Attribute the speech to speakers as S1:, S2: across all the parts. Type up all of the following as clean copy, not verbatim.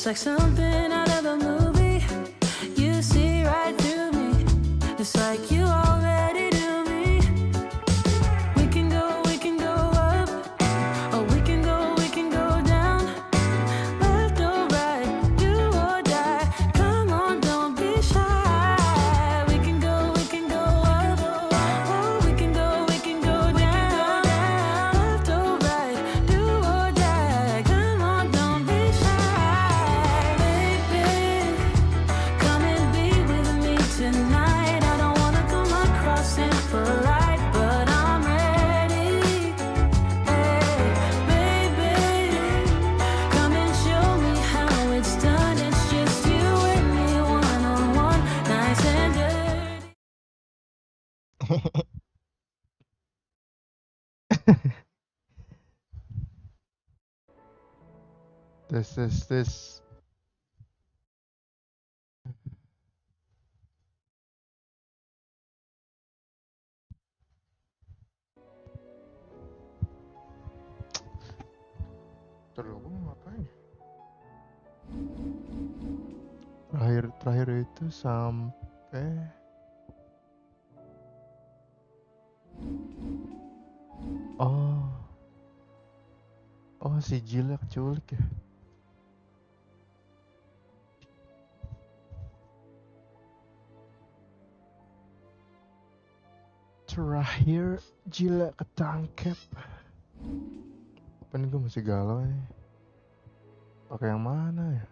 S1: It's like something out of a movie. You see right through me. It's like you already knew me. We can go up, or we can go down. Left or right, do or die. Come on, don't be shy. We can go up, oh, we can go down. Left or right, do or die. Come on, don't be shy. Baby, come and be with me tonight. I don't wanna come across impolite, but I'm ready. Hey, baby, come and show me how it's done. It's just you and me, one-on-one, nice and dirty.
S2: This. Terus gue mau ngapain? Terakhir itu sampai si Jila keculik ya. Terakhir Jila ketangkep. Gue masih galau nih. Pakai yang mana ya?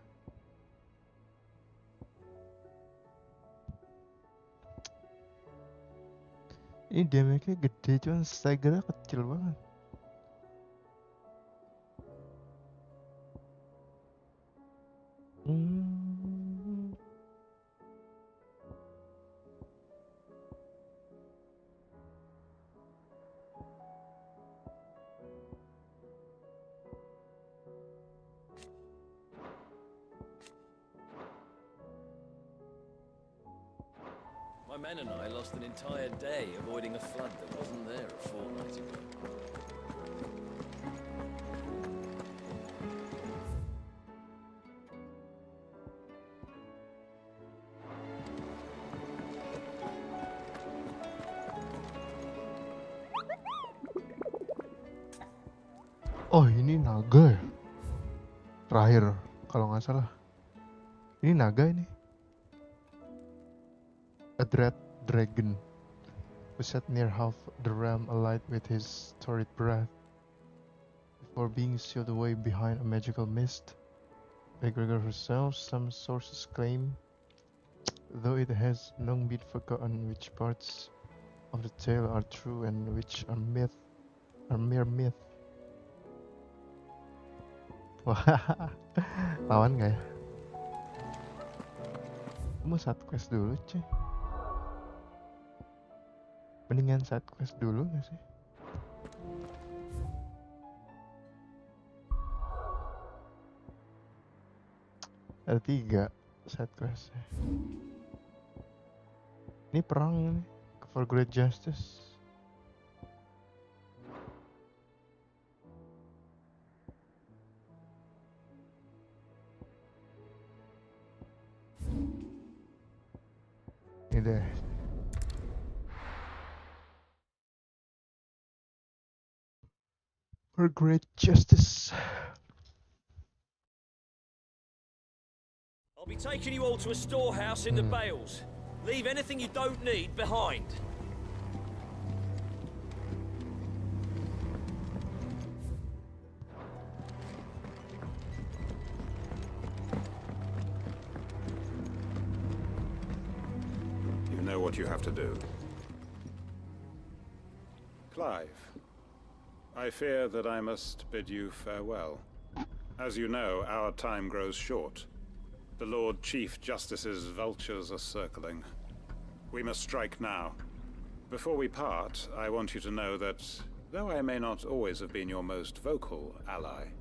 S2: Ini damage-nya gede, cuman staggernya kecil banget.
S3: My men and I lost an entire day avoiding a flood that wasn't there a fortnight ago.
S2: Oh, ini naga ya? Terakhir, kalau nggak salah. Ini naga ini. A dread dragon who sat near half the realm alight with his torrid breath before being sealed away behind a magical mist. Egregor herself, some sources claim, though it has long been forgotten which parts of the tale are true and which are mere myth. Wah, lawan gak ya? Mau side quest dulu cuy. Mendingan side quest dulu gak sih? Ada 3 side quest. Ini perang nih, for great justice. Ini deh. For great justice.
S3: I'll be taking you all to a storehouse in the Bales. Leave anything you don't need behind.
S4: You know what you have to do. Clive, I fear that I must bid you farewell. As you know, our time grows short. The Lord Chief Justice's vultures are circling. We must strike now. Before we part, I want you to know that, though I may not always have been your most vocal ally,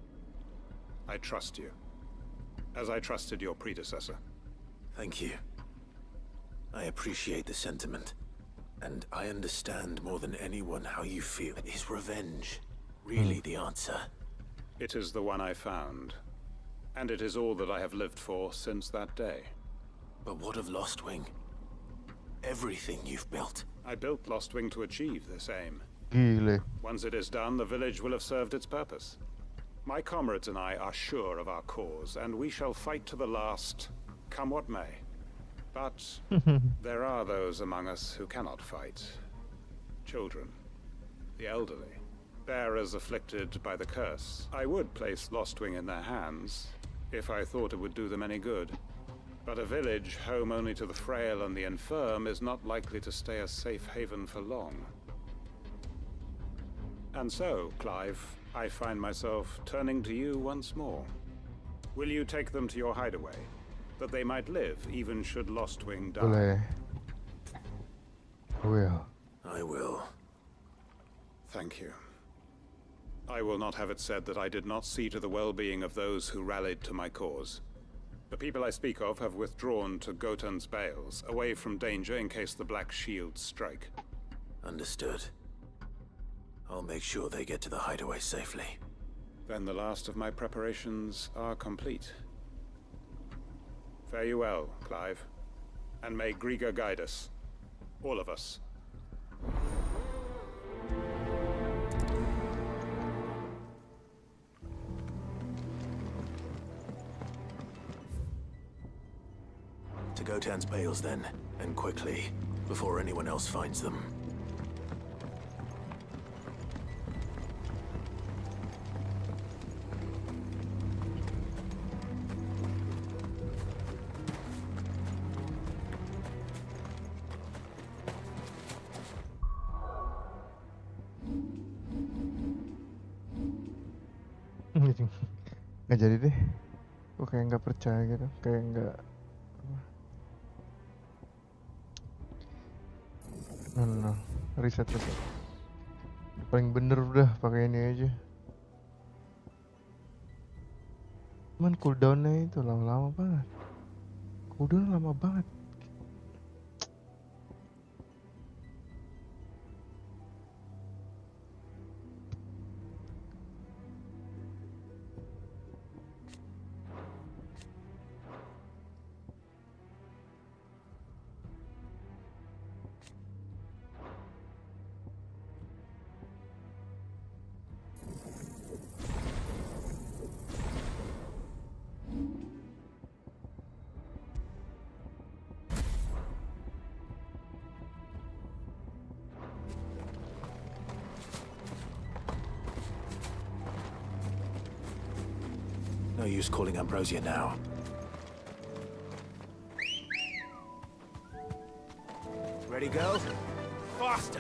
S4: I trust you, as I trusted your predecessor.
S5: Thank you. I appreciate the sentiment, and I understand more than anyone how you feel. Is revenge really the answer?
S4: It is the one I found. and it is all that I have lived for since that day.
S5: But what of Lostwing? Everything you've built.
S4: I built Lostwing to achieve this aim.
S2: Gile.
S4: Once it is done, the village will have served its purpose. My comrades and I are sure of our cause, and we shall fight to the last, come what may. But there are those among us who cannot fight. Children, the elderly, bearers afflicted by the curse. I would place Lostwing in their hands, if I thought it would do them any good. But a village home only to the frail and the infirm is not likely to stay a safe haven for long. And so, Clive, I find myself turning to you once more. Will you take them to your hideaway, that they might live even should Lostwing die?
S2: Boleh. I will.
S5: I will.
S4: Thank you. I will not have it said that I did not see to the well-being of those who rallied to my cause. The people I speak of have withdrawn to Gotan's Bales, away from danger in case the Black Shields strike.
S5: Understood. I'll make sure they get to the hideaway safely.
S4: Then the last of my preparations are complete. Fare you well, Clive. And may Griga guide us. All of us.
S5: To Gotan's Bales then, and quickly, before anyone else finds them.
S2: Nggak jadi deh. Gue kayak nggak percaya gitu, kayak nggak. No. Reset. Paling bener udah pakai ini aja. Cuman cooldownnya itu lama-lama banget. Cooldown lama banget. No use calling Ambrosia now. Ready, go? Faster!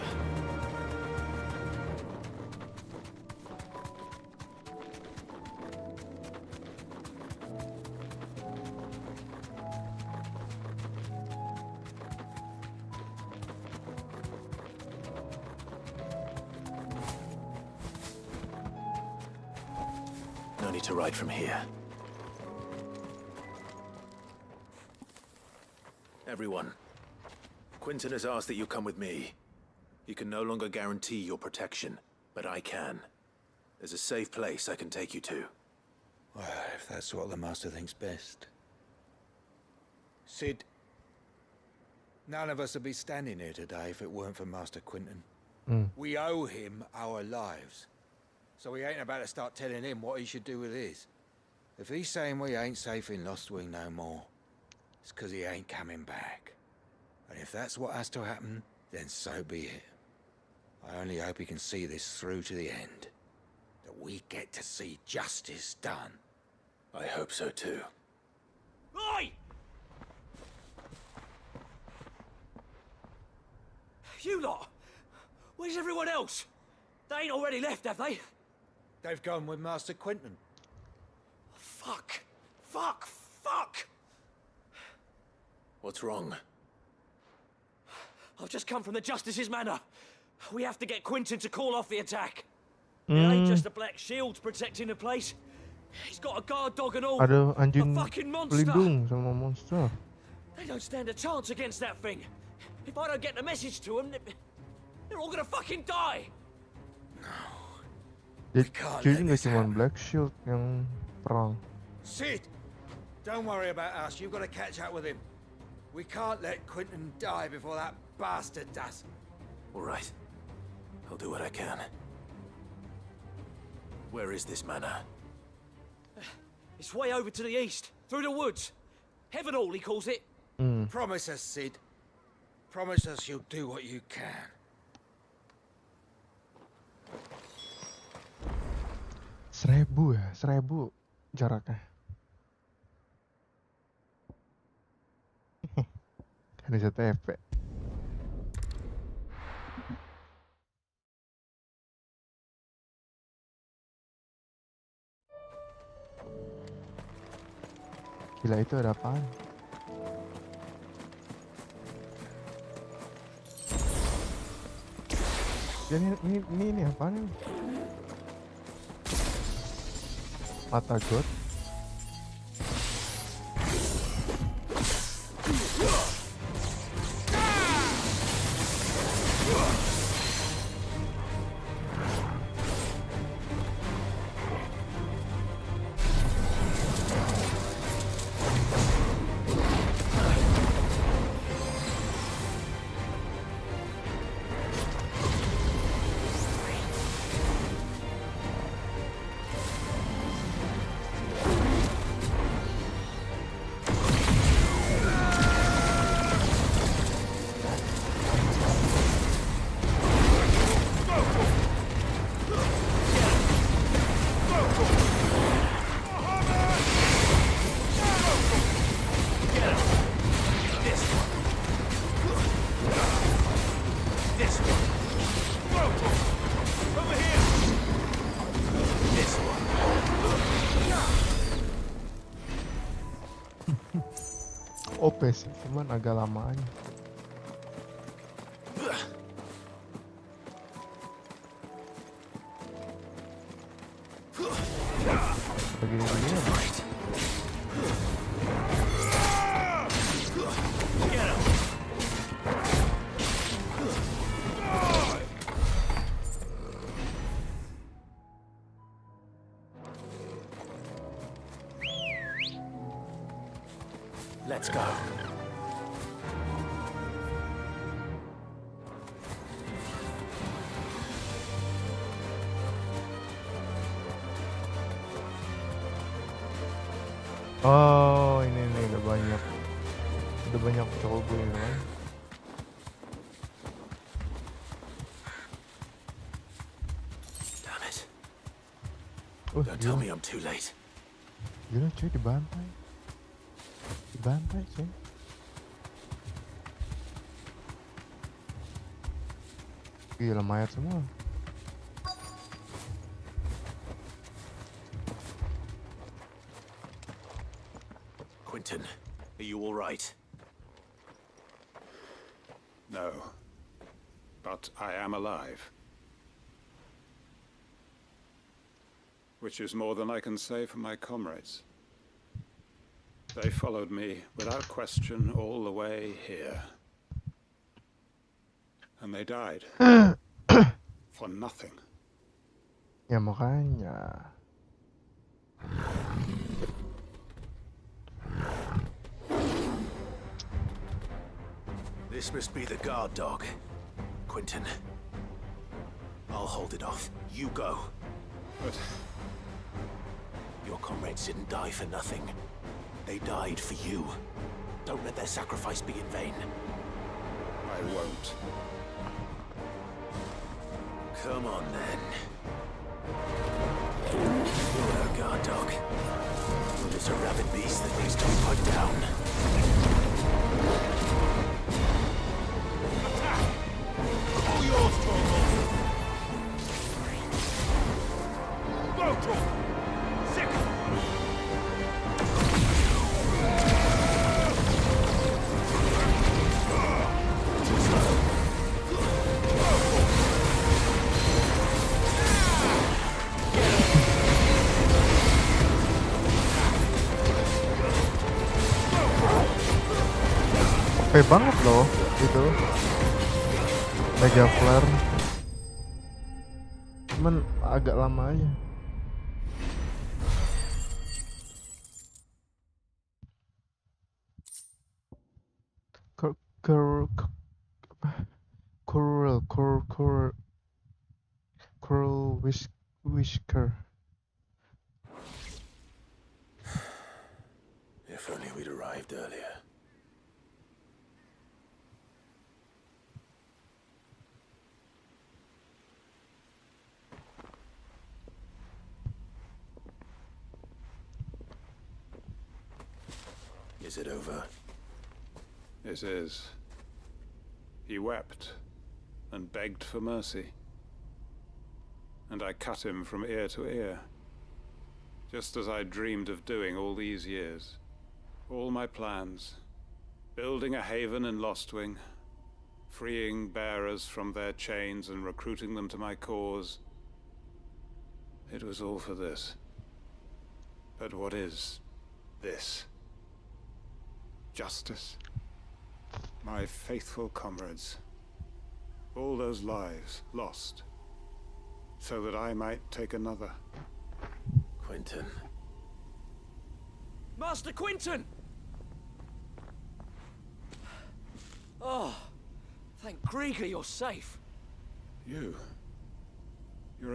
S2: No need to ride from here. Everyone, Quinton has asked that you come with me. He can no longer guarantee your protection, but I can. There's a safe place I can take you to.
S6: Well, if that's what the Master thinks best. Sid, none of us would be standing here today if it weren't for Master Quinton. We owe him our lives. So we ain't about to start telling him what he should do with his. If he's saying we ain't safe in Lostwing no more, it's 'cause he ain't coming back. And if that's what has to happen, then so be it. I only hope he can see this through to the end. That we get to see justice done.
S5: I hope so too.
S7: Oi! You lot! Where's everyone else? They ain't already left, have they?
S6: They've gone with Master Quinton.
S7: Fuck!
S5: What's wrong?
S7: I've just come from the Justice's manor. We have to get Quinton to call off the attack. It ain't just the Black Shields protecting the place. He's got a guard dog and all.
S2: Ada anjing
S7: A fucking monster.
S2: pelindung sama monster.
S7: They don't stand a chance against that thing. If I don't get the message to them, they're all gonna fucking die.
S2: Jadi nggak cuma Black Shield yang perang.
S6: Sid! Don't worry about us. You've got to catch up with him. We can't let Quentin die before that bastard does.
S5: All right. I'll do what I can. Where is this manor?
S7: It's way over to the east, through the woods. Heaven Hall, he calls it.
S6: Promise us, Sid. Promise us you'll do what you can.
S2: Seribu jaraknya. Ada ZTP. Gila, itu ada apaan? Ini apaan ini? Mata God. OP sih, cuman agak lama aja. Begini-begini apa?
S5: Let's go.
S2: Oh, ini udah banyak cowok gue kan.
S5: Damn it.
S2: Oh,
S5: Don't tell me I'm too late.
S2: gila cuy, dibantai cuy. Gila, mayat semua.
S5: Quentin, are you all right?
S4: No. But I am alive. Which is more than I can say for my comrades. They followed me without question all the way here. And they died. For nothing.
S2: Ya makanya.
S5: This must be the guard dog. Quentin. I'll hold it off. You go.
S4: But
S5: Your comrades didn't die for nothing. They died for you. Don't let their sacrifice be in vain.
S4: I won't.
S5: Come on, then. You're our guard dog. You're just a rabid beast that needs to be put down. Attack! All yours, Torgal! Go, Torgal! Sick!
S2: OP banget loh itu Mega Flare, cuman agak lama aja. Cur Coral Whisker.
S5: If only we'd arrived earlier. Is it over?
S4: It is. He wept and begged for mercy. And I cut him from ear to ear, just as I dreamed of doing all these years. All my plans, building a haven in Lostwing, freeing bearers from their chains and recruiting them to my cause. It was all for this. But what is this? Justice? My faithful comrades. All those lives lost, so that I might take another.
S5: Quentin.
S7: Master Quentin! Oh, thank Grieger you're safe.
S4: You're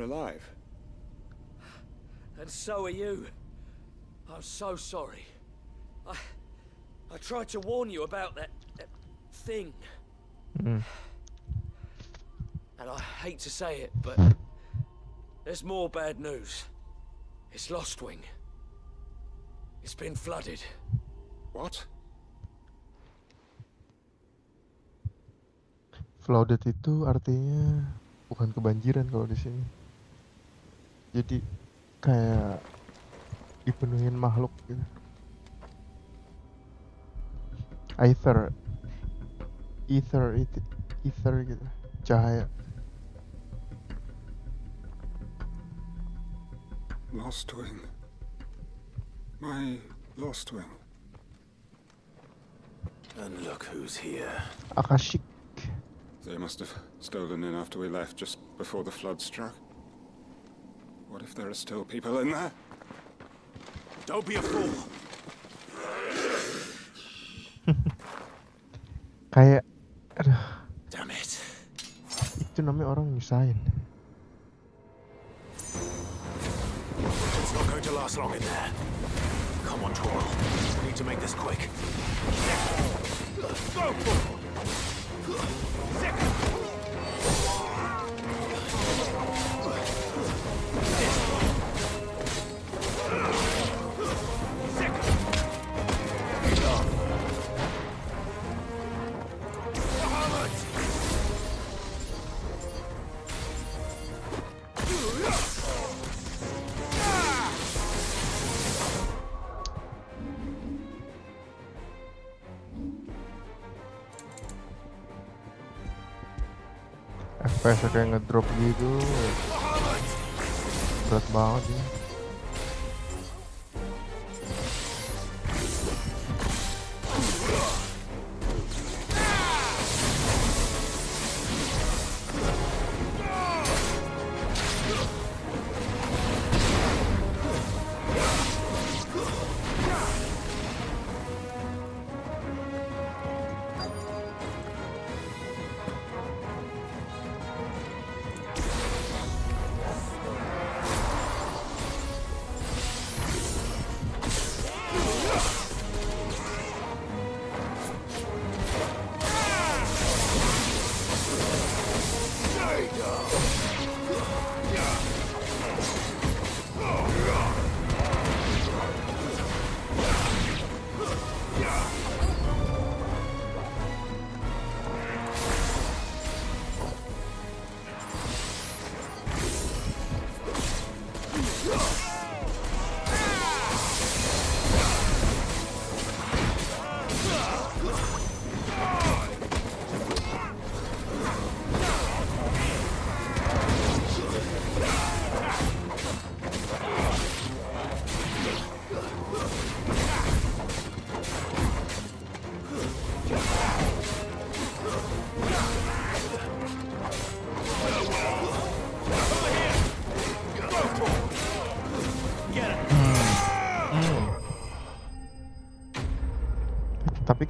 S4: alive.
S7: And so are you. I'm so sorry. I tried to warn you about that thing. And I hate to say it, but there's more bad news. It's Lostwing. It's been flooded.
S4: What?
S2: Flooded itu artinya bukan kebanjiran kalau di sini. Jadi kayak dipenuhin makhluk gitu. Ether gitu, cahaya.
S4: Lostwing. My Lostwing.
S5: And look who's here.
S2: Akashic.
S4: They must have stolen in after we left, just before the flood struck. What if there are still people in there?
S5: Don't be a fool.
S2: Kayak, aduh,
S5: Damn it.
S2: itu namanya orang nyusahin.
S5: It's not going to last long in there. Come on, Toro. We need to make this quick. Go!
S2: FPS kayak ngedrop gitu, berat banget ya.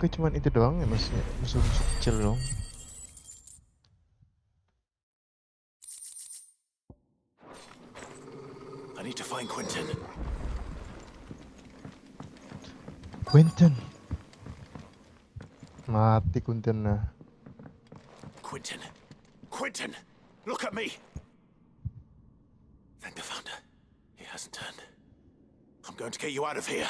S2: Apa cuman itu doang ya maksudnya? Musuh-musuh kecil dong.
S5: I need to find Quentin.
S2: Quentin. Mati Quentin nah.
S5: Quentin. Quentin! Look at me! Thank the Founder. He hasn't turned. I'm going to get you out of here.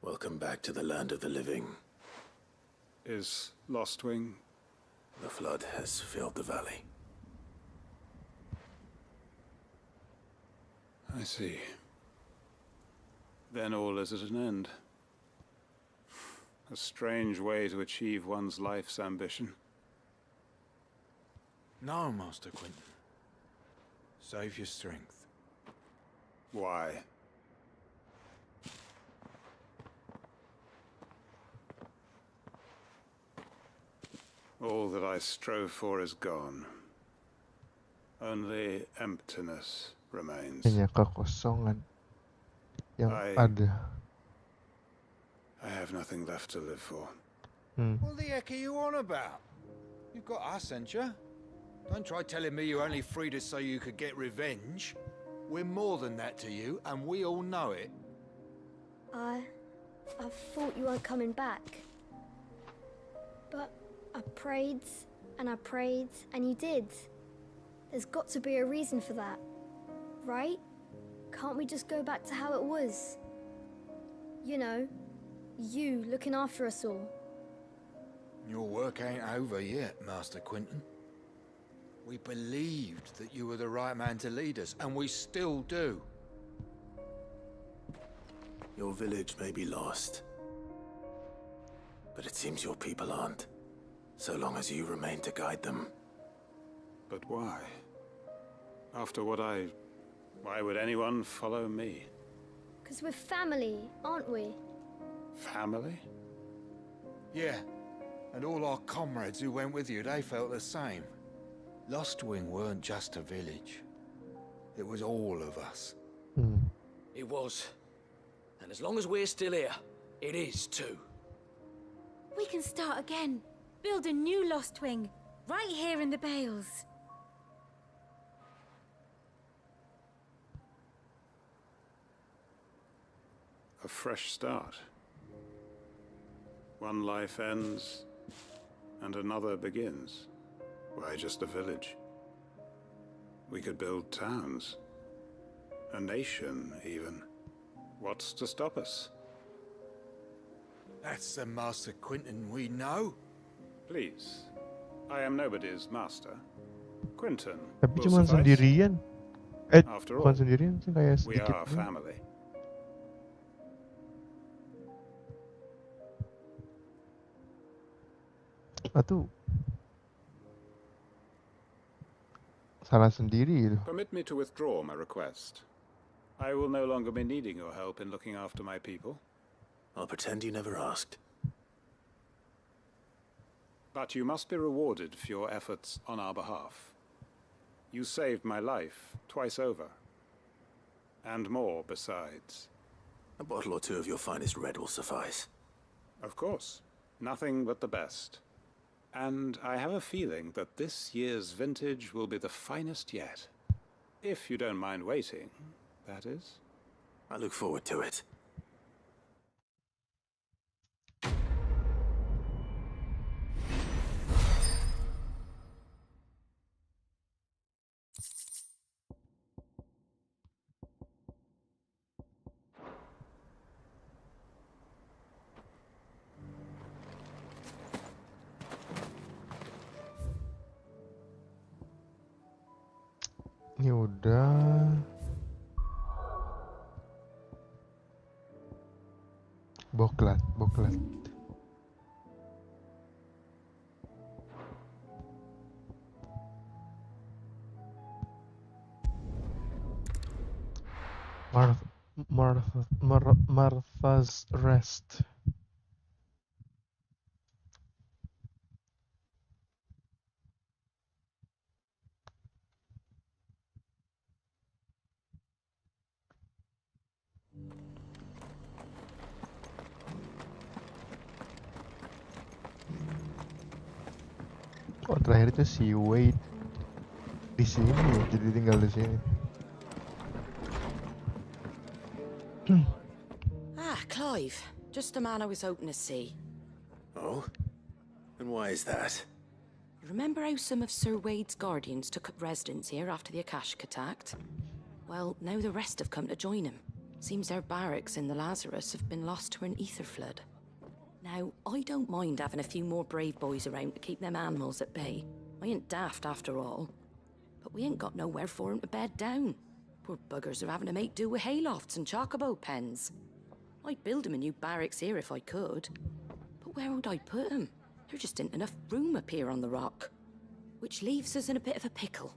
S5: Welcome back to the land of the living.
S4: Is Lostwing?
S5: The flood has filled the valley.
S4: I see. Then all is at an end. A strange way to achieve one's life's ambition.
S6: No, Master Quentin. Save your strength.
S4: Why? All that I strove for is gone. Only emptiness remains.
S2: Hanya kekosongan yang ada.
S4: I have nothing left to live for.
S6: What the heck are you on about? You've got us, ain't you? Don't try telling me you only freed us so you could get revenge. We're more than that to you, and we all know it.
S8: I thought you weren't coming back. But I prayed, and you did. There's got to be a reason for that, right? Can't we just go back to how it was? You know, you looking after us all.
S6: Your work ain't over yet, Master Quentin. We believed that you were the right man to lead us, and we still do.
S5: Your village may be lost, but it seems your people aren't, so long as you remain to guide them.
S4: But why? After what why would anyone follow me?
S8: 'Cause we're family, aren't we?
S4: Family?
S6: Yeah, and all our comrades who went with you, they felt the same. Lostwing weren't just a village. It was all of us.
S7: It was. And as long as we're still here, it is too.
S9: We can start again. Build a new Lostwing, right here in the Bales.
S4: A fresh start. One life ends, and another begins. Why just a village? We could build towns. A nation, even. What's to stop us?
S6: That's the Master Quentin we know.
S4: Please. I am nobody's master. Quentin
S2: Tapi
S4: will
S2: cuma
S4: suffice.
S2: sendirian.
S4: After
S2: Bukan
S4: all,
S2: sendirian sih, kayak
S4: we
S2: sedikit.
S4: are family.
S2: Atau salah sendiri itu.
S4: Permit me to withdraw my request. I will no longer be needing your help in looking after my people.
S5: I'll pretend you never asked.
S4: But you must be rewarded for your efforts on our behalf. You saved my life twice over. And more besides.
S5: A bottle or two of your finest red will suffice.
S4: Of course. Nothing but the best. And I have a feeling that this year's vintage will be the finest yet. If you don't mind waiting, that is.
S5: I look forward to it.
S2: Ini udah. Boklat. Martha's Rest. Oh, terakhir itu si Wade di sini, jadi tinggal di sini.
S10: Ah, Clive. Just the man I was hoping to see.
S5: Oh? And why is that?
S10: You remember how some of Sir Wade's guardians took up residence here after the Akashic attacked? Well, now the rest have come to join him. Seems their barracks in the Lazarus have been lost to an ether flood. Now, I don't mind having a few more brave boys around to keep them animals at bay. I ain't daft after all. But we ain't got nowhere for 'em to bed down. Poor buggers are having to make do with haylofts and chocobo pens. I'd build 'em a new barracks here if I could. But where would I put 'em? There just ain't enough room up here on the rock. Which leaves us in a bit of a pickle.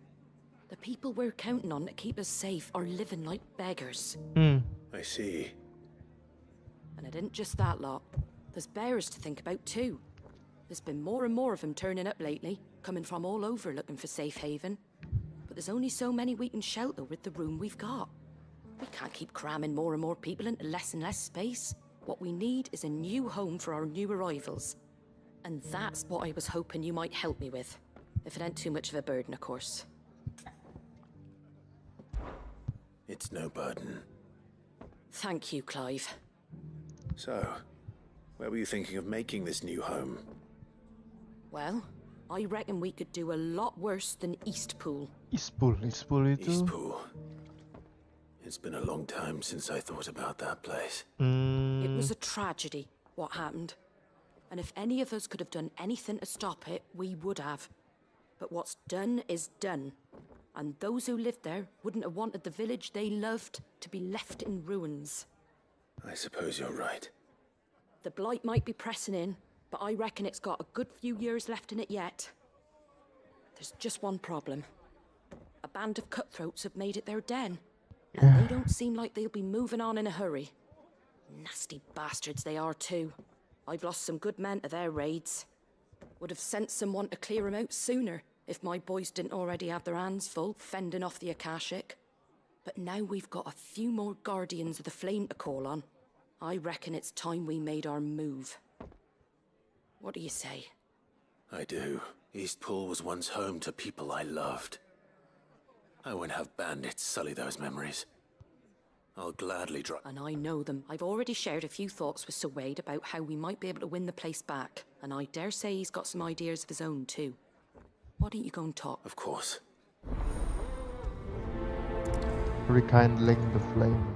S10: The people we're counting on to keep us safe are living like beggars.
S5: I see.
S10: And it isn't just that lot. There's bears to think about too. There's been more and more of them turning up lately, coming from all over looking for safe haven. But there's only so many we can shelter with the room we've got. We can't keep cramming more and more people into less and less space. What we need is a new home for our new arrivals. And that's what I was hoping you might help me with. If it ain't too much of a burden, of course.
S5: It's no burden.
S10: Thank you, Clive.
S5: So, where were you thinking of making this new home?
S10: Well, I reckon we could do a lot worse than Eastpool.
S2: Eastpool itu.
S5: Eastpool. It's been a long time since I thought about that place.
S10: It was a tragedy, what happened. And if any of us could have done anything to stop it, we would have. But what's done is done. And those who lived there wouldn't have wanted the village they loved to be left in ruins.
S5: I suppose you're right.
S10: The blight might be pressing in, but I reckon it's got a good few years left in it yet. There's just one problem. A band of cutthroats have made it their den, and they don't seem like they'll be moving on in a hurry. Nasty bastards they are too. I've lost some good men to their raids. Would have sent someone to clear 'em out sooner if my boys didn't already have their hands full fending off the Akashic. But now we've got a few more guardians of the flame to call on. I reckon it's time we made our move. What do you say?
S5: I do. Eastpool was once home to people I loved. I won't have bandits sully those memories. I'll gladly drop.
S10: And I know them. I've already shared a few thoughts with Sir Wade about how we might be able to win the place back. And I dare say he's got some ideas of his own too. Why don't you go and talk?
S5: Of course.
S2: Rekindling the flame.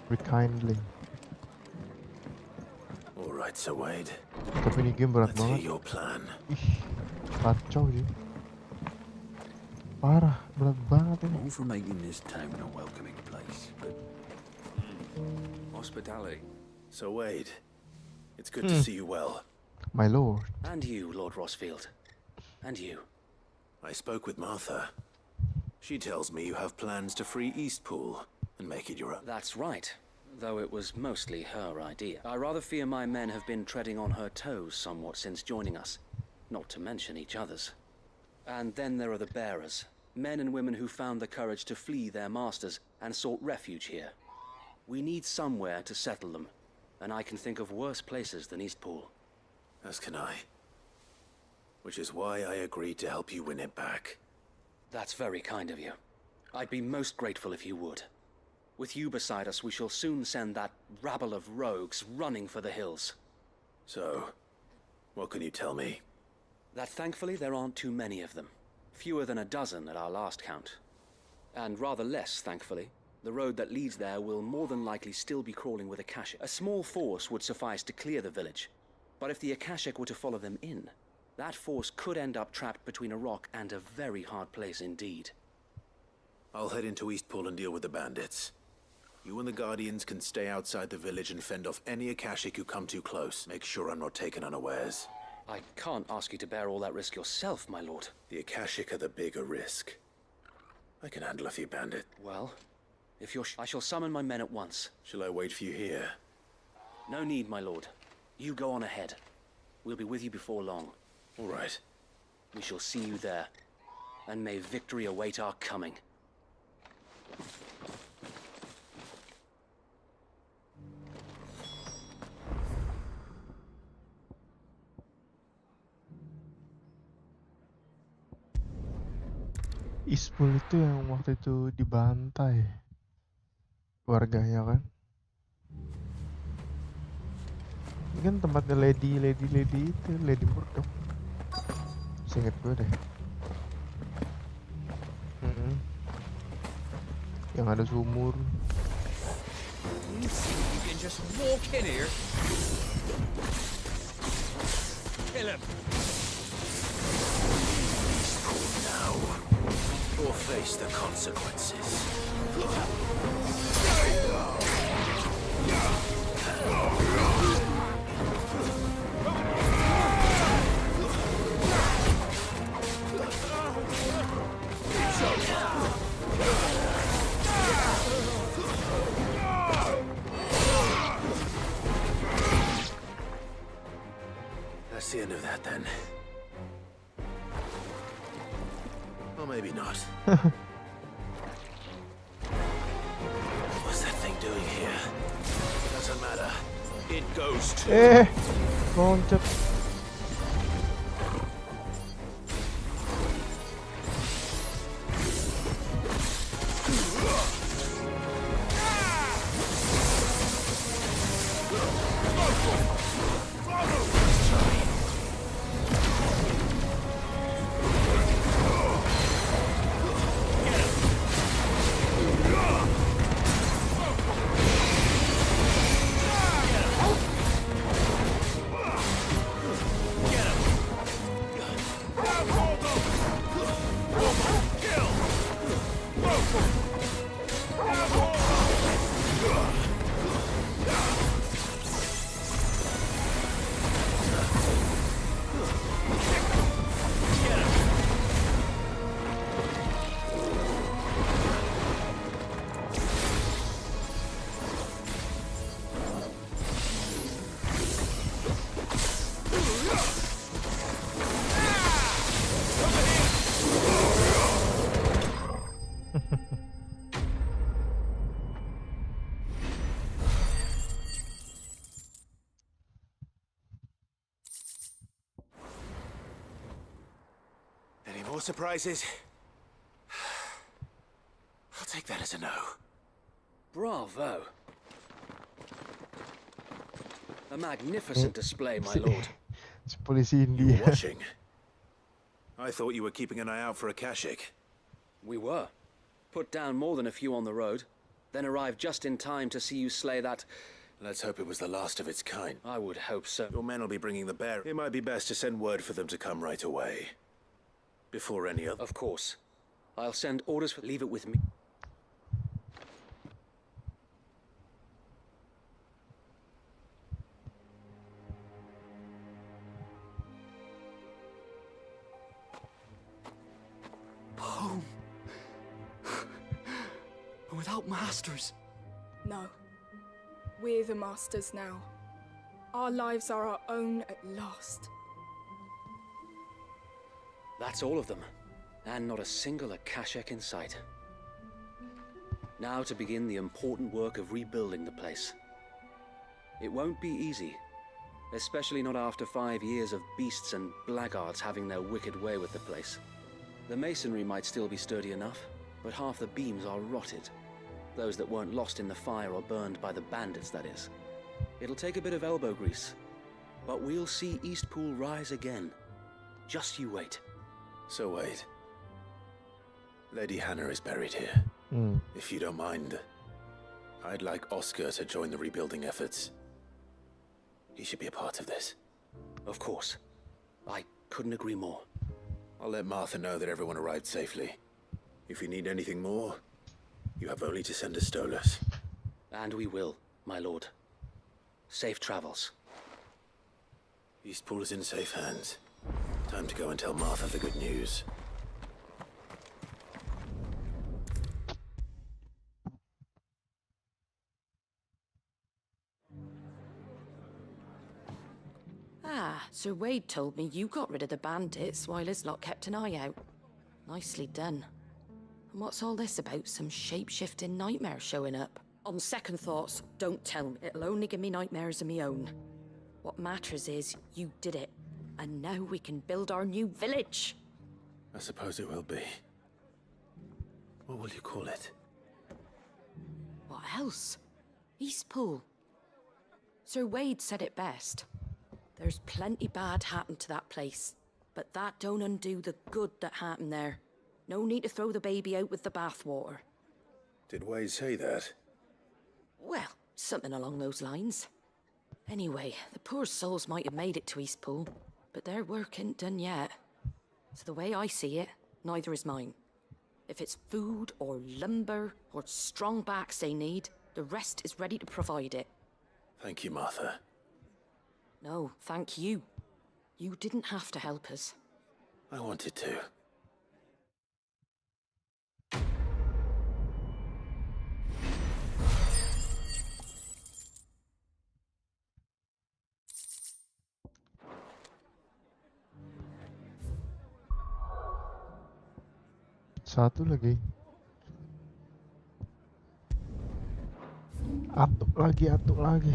S2: Rekindling.
S5: All right, Sir Wade.
S2: Tapi ini game berat
S5: Let's hear
S2: banget.
S5: your plan.
S2: Ih, kacau sih. Parah, berat banget ini.
S11: All for making this town a welcoming place, but hospitality.
S5: Sir Wade, it's good to see you well.
S2: My lord.
S7: And you, Lord Rossfield. And you.
S5: I spoke with Martha. She tells me you have plans to free Eastpool and make it your own.
S7: That's right. Though it was mostly her idea. I rather fear my men have been treading on her toes somewhat since joining us. Not to mention each other's. And then there are the bearers. Men and women who found the courage to flee their masters and sought refuge here. We need somewhere to settle them. And I can think of worse places than Eastpool.
S5: As can I. Which is why I agreed to help you win it back.
S7: That's very kind of you. I'd be most grateful if you would. With you beside us, we shall soon send that rabble of rogues running for the hills.
S5: So, what can you tell me?
S7: That thankfully there aren't too many of them. Fewer than a dozen at our last count. And rather less, thankfully. The road that leads there will more than likely still be crawling with Akashic. A small force would suffice to clear the village. But if the Akashic were to follow them in, that force could end up trapped between a rock and a very hard place indeed.
S5: I'll head into Eastpool and deal with the bandits. You and the Guardians can stay outside the village and fend off any Akashic who come too close. Make sure I'm not taken unawares.
S7: I can't ask you to bear all that risk yourself, my lord.
S5: The Akashic are the bigger risk. I can handle a few bandits.
S7: Well, If you're I shall summon my men at once.
S5: Shall I wait for you here?
S7: No need, my lord. You go on ahead. We'll be with you before long.
S5: All right.
S7: We shall see you there. And may victory await our coming.
S2: Isbul itu yang waktu itu dibantai keluarganya kan. Ini kan tempatnya lady itu, Lady Murdoch. Seinget gue deh. Yang ada sumur.
S3: You can just walk in here. Kill him.
S5: Now, or face the consequences. That's the end of that, then. Or maybe not. What's that thing doing here? Doesn't matter. It goes to...
S2: loncat.
S5: More surprises? I'll take that as a no.
S7: Bravo. A magnificent display, my lord.
S2: Si polisi
S5: You
S2: India.
S5: were watching. I thought you were keeping an eye out for a Kashik.
S7: We were. Put down more than a few on the road, then arrived just in time to see you slay that...
S5: Let's hope it was the last of its kind.
S7: I would hope so.
S5: Your men will be bringing the bear. It might be best to send word for them to come right away. Before any other...
S7: Of course. I'll send orders for... Leave it with me.
S12: Home. Without masters.
S13: No. We're the masters now. Our lives are our own at last.
S7: That's all of them. And not a single Akashek in sight. Now to begin the important work of rebuilding the place. It won't be easy. Especially not after 5 years of beasts and blackguards having their wicked way with the place. The masonry might still be sturdy enough, but half the beams are rotted. Those that weren't lost in the fire or burned by the bandits, that is. It'll take a bit of elbow grease. But we'll see Eastpool rise again. Just you wait.
S5: So wait. Lady Hannah is buried here. If you don't mind, I'd like Oscar to join the rebuilding efforts. He should be a part of this.
S7: Of course. I couldn't agree more.
S5: I'll let Martha know that everyone arrived safely. If you need anything more, you have only to send a Stolas.
S7: And we will, my lord. Safe travels.
S5: Eastpool is in safe hands. Time to go and tell Martha the good news.
S10: Sir Wade told me you got rid of the bandits while his lot kept an eye out. Nicely done. And what's all this about some shape-shifting nightmare showing up? On second thoughts, don't tell me. It'll only give me nightmares of my own. What matters is you did it. And now we can build our new village.
S5: I suppose it will be. What will you call it?
S10: What else? Eastpool. Sir Wade said it best. There's plenty bad happened to that place, but that don't undo the good that happened there. No need to throw the baby out with the bathwater.
S5: Did Wade say that?
S10: Well, something along those lines. Anyway, the poor souls might have made it to Eastpool, but their work ain't done yet. So the way I see it, neither is mine. If it's food or lumber or strong backs they need, the rest is ready to provide it.
S5: Thank you, Martha.
S10: No, thank you. You didn't have to help us.
S5: I wanted to.
S2: Satu lagi. Atuk lagi, atuk lagi.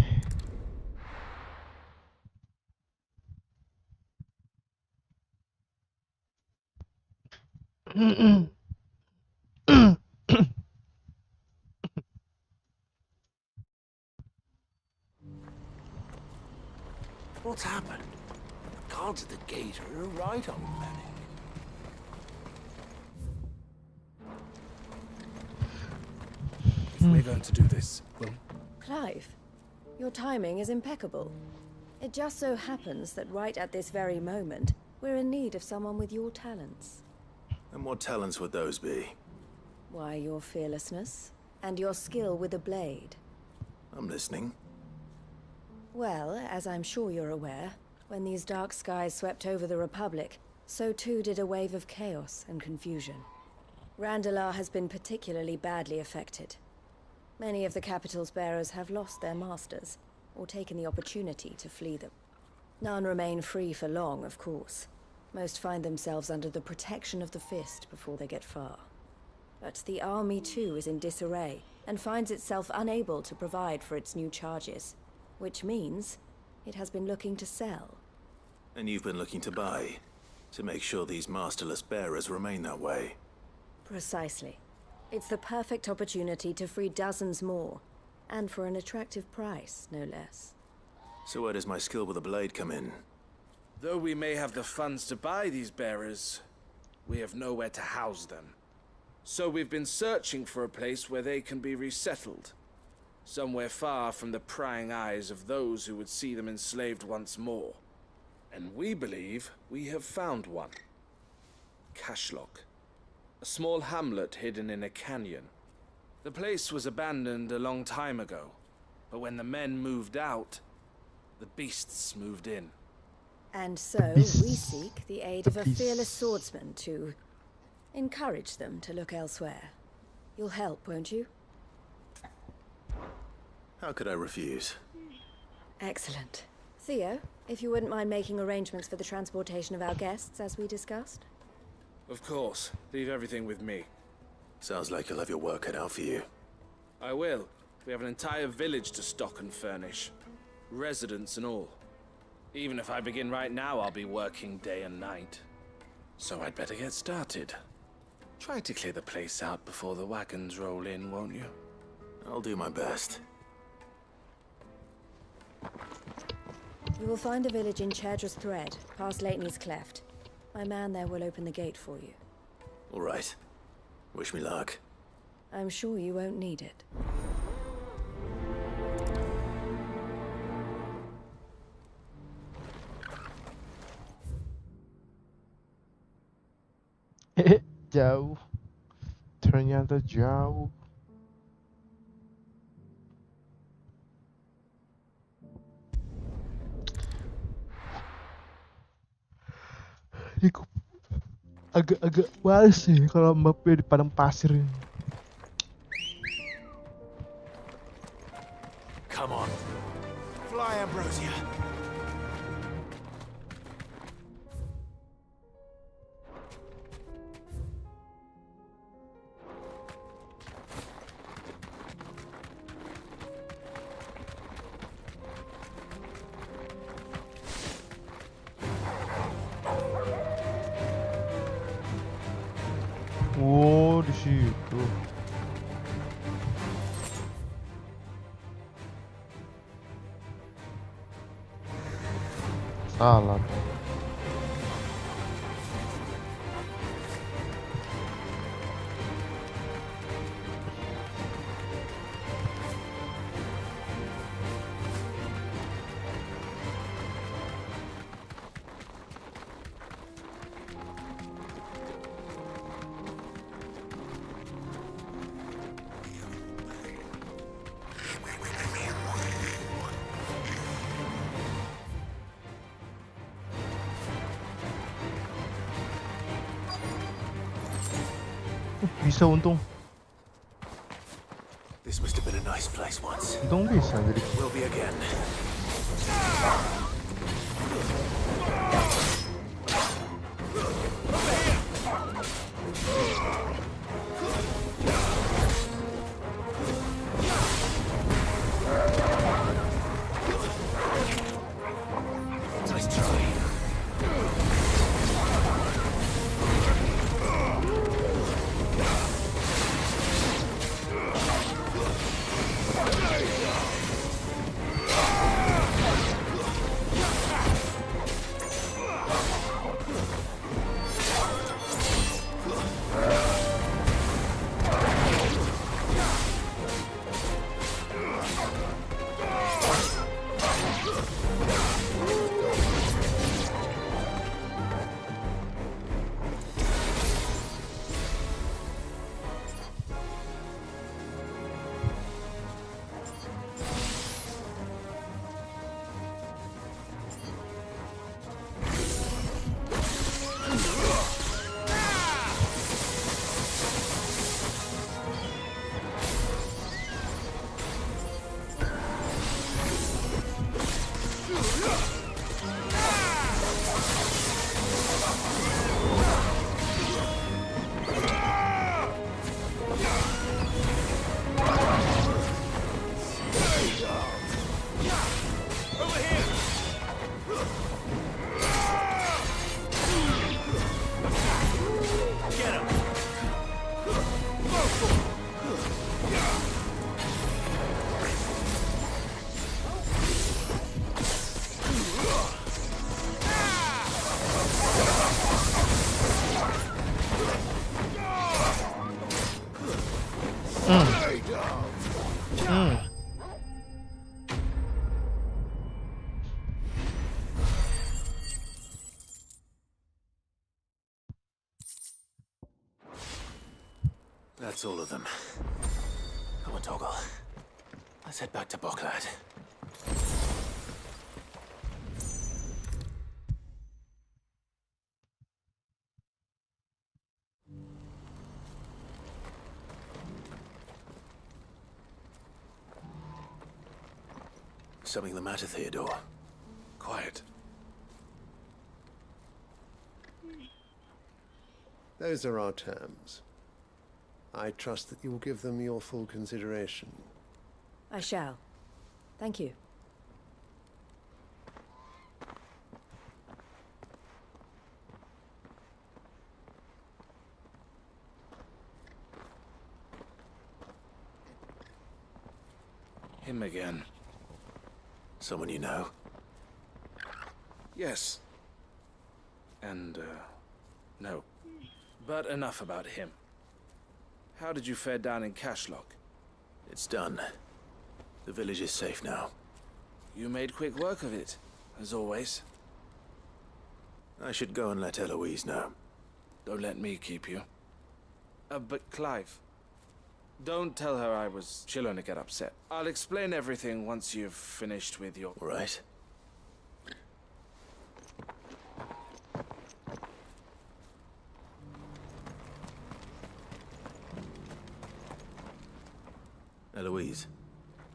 S11: What's happened? The guards at the gate are right on planning. If we're going to do this, well...
S14: Clive, your timing is impeccable. It just so happens that right at this very moment, we're in need of someone with your talents.
S5: And what talents would those be?
S14: Why, your fearlessness and your skill with a blade.
S5: I'm listening.
S14: Well, as I'm sure you're aware, when these dark skies swept over the Republic, so too did a wave of chaos and confusion. Randalar has been particularly badly affected. Many of the capital's bearers have lost their masters, or taken the opportunity to flee them. None remain free for long, of course. Most find themselves under the protection of the Fist before they get far. But the army too is in disarray, and finds itself unable to provide for its new charges. Which means it has been looking to sell.
S5: And you've been looking to buy, to make sure these masterless bearers remain that way.
S14: Precisely. It's the perfect opportunity to free dozens more, and for an attractive price, no less.
S5: So where does my skill with a blade come in?
S15: Though we may have the funds to buy these bearers, we have nowhere to house them. So we've been searching for a place where they can be resettled. Somewhere far from the prying eyes of those who would see them enslaved once more. And we believe we have found one. Cashlock. A small hamlet hidden in a canyon. The place was abandoned a long time ago, but when the men moved out, the beasts moved in.
S14: And so we seek the aid of a fearless swordsman to encourage them to look elsewhere. You'll help, won't you?
S5: How could I refuse?
S14: Excellent. Theo, if you wouldn't mind making arrangements for the transportation of our guests, as we discussed.
S15: Of course. Leave everything with me.
S5: Sounds like you'll have your work cut out for you.
S15: I will. We have an entire village to stock and furnish. Residents and all. Even if I begin right now, I'll be working day and night. So I'd better get started. Try to clear the place out before the wagons roll in, won't you?
S5: I'll do my best.
S14: You will find a village in Chedra's Thread, past Leitney's Cleft. My man there will open the gate for you.
S5: All right. Wish me luck.
S14: I'm sure you won't need it.
S2: Jauh. Ternyata jauh. Agak-agak males sih kalau Mbappe di padang pasir ini.
S6: Come on. Fly, Ambrosia.
S2: Oh, di situ. Salah. Bisa untung.
S5: This must have been a nice place once.
S2: Untung bisa jadi.
S5: Will be again. Nice try. That's all of them. Come on, Toggle. Let's head back to Boklad. Something the matter, Theodore? Quiet.
S16: Those are our terms. I trust that you will give them your full consideration.
S14: I shall. Thank you.
S15: Him again.
S5: Someone you know?
S15: Yes. And, no. But enough about him. How did you fare down in Cashlock?
S5: It's done. The village is safe now.
S15: You made quick work of it, as always.
S5: I should go and let Eloise know.
S15: Don't let me keep you. But Clive, don't tell her I was... She'll only get upset. I'll explain everything once you've finished with your...
S5: All right. Eloise,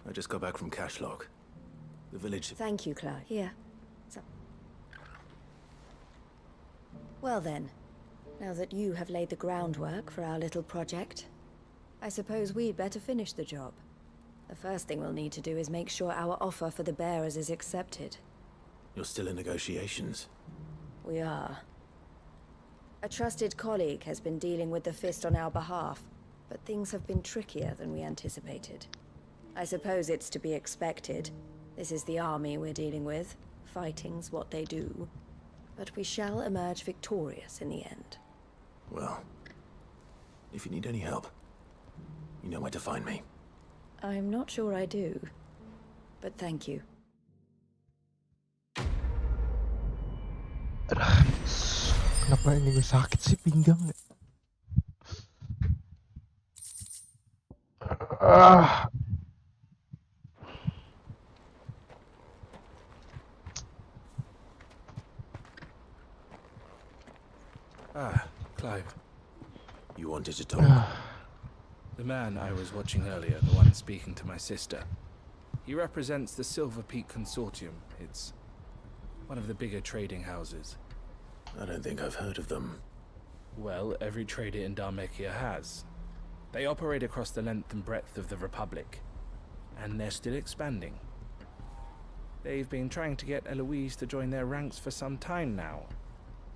S5: I just got back from Cashlock. The village...
S14: Thank you, Clyde. Here. Well then, now that you have laid the groundwork for our little project, I suppose we'd better finish the job. The first thing we'll need to do is make sure our offer for the bearers is accepted.
S5: You're still in negotiations?
S14: We are. A trusted colleague has been dealing with the Fist on our behalf, but things have been trickier than we anticipated. I suppose it's to be expected. This is the army we're dealing with. Fighting's what they do. But we shall emerge victorious in the end.
S5: Well, if you need any help, you know where to find me.
S14: I'm not sure I do, but thank you.
S2: Kenapa ini gue sakit sih pinggang?
S15: Clive.
S5: You wanted to talk?
S15: The man I was watching earlier, the one speaking to my sister. He represents the Silver Peak Consortium. It's one of the bigger trading houses.
S5: I don't think I've heard of them.
S15: Well, every trader in Dharmekia has. They operate across the length and breadth of the Republic, and they're still expanding. They've been trying to get Eloise to join their ranks for some time now,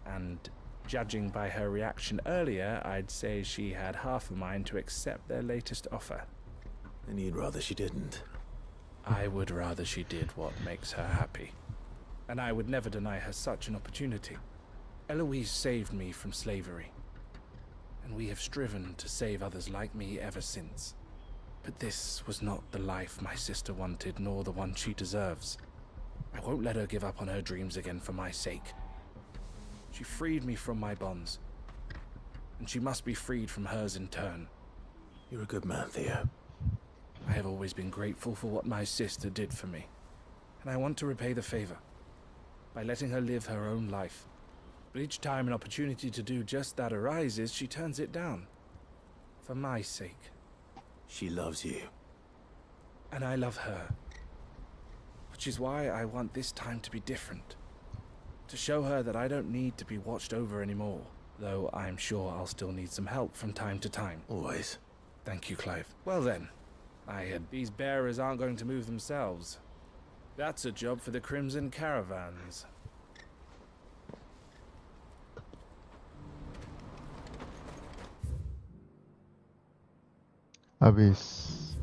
S15: and judging by her reaction earlier, I'd say she had half a mind to accept their latest offer.
S5: And you'd rather she didn't?
S15: I would rather she did what makes her happy. And I would never deny her such an opportunity. Eloise saved me from slavery, and we have striven to save others like me ever since. But this was not the life my sister wanted, nor the one she deserves. I won't let her give up on her dreams again for my sake. She freed me from my bonds, and she must be freed from hers in turn.
S5: You're a good man, Theo.
S15: I have always been grateful for what my sister did for me, and I want to repay the favor by letting her live her own life. But each time an opportunity to do just that arises, she turns it down. For my sake.
S5: She loves you.
S15: And I love her. Which is why I want this time to be different. To show her that I don't need to be watched over anymore. Though I'm sure I'll still need some help from time to time.
S5: Always.
S15: Thank you, Clive. Well then, these bearers aren't going to move themselves. That's a job for the Crimson Caravans.
S2: Habis.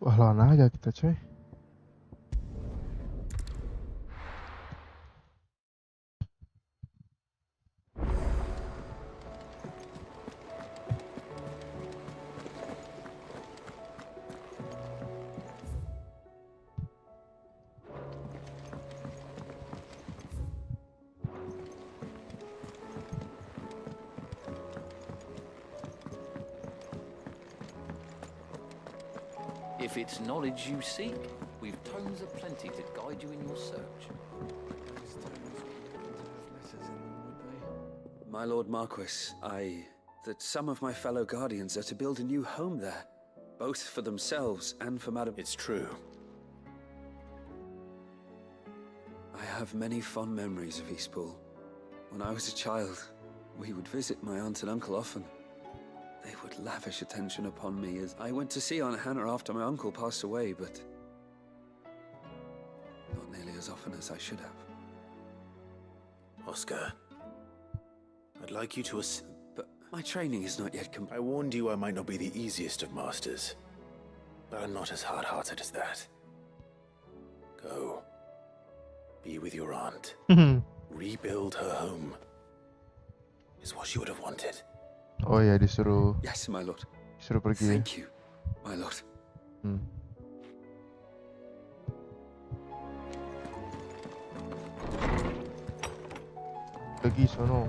S2: Wah, lawan aja kita, coy.
S17: If it's knowledge you seek, we've tomes aplenty to guide you in your search.
S7: My Lord Marquis, that some of my fellow guardians are to build a new home there, both for themselves and for Madam...
S5: It's true.
S7: I have many fond memories of Eastpool. When I was a child, we would visit my aunt and uncle often. They would lavish attention upon me as I went to see Aunt Hannah after my uncle passed away, but not nearly as often as I should have.
S5: Oscar, I'd like you to
S7: But my training is not yet complete.
S5: I warned you I might not be the easiest of masters, but I'm not as hard-hearted as that. Go. Be with your aunt. Rebuild her home. Is what she would have wanted.
S2: Oh ya, disuruh.
S7: Yes, my lord.
S2: Disuruh pergi.
S7: Thank you, my lord.
S2: Pergi sono.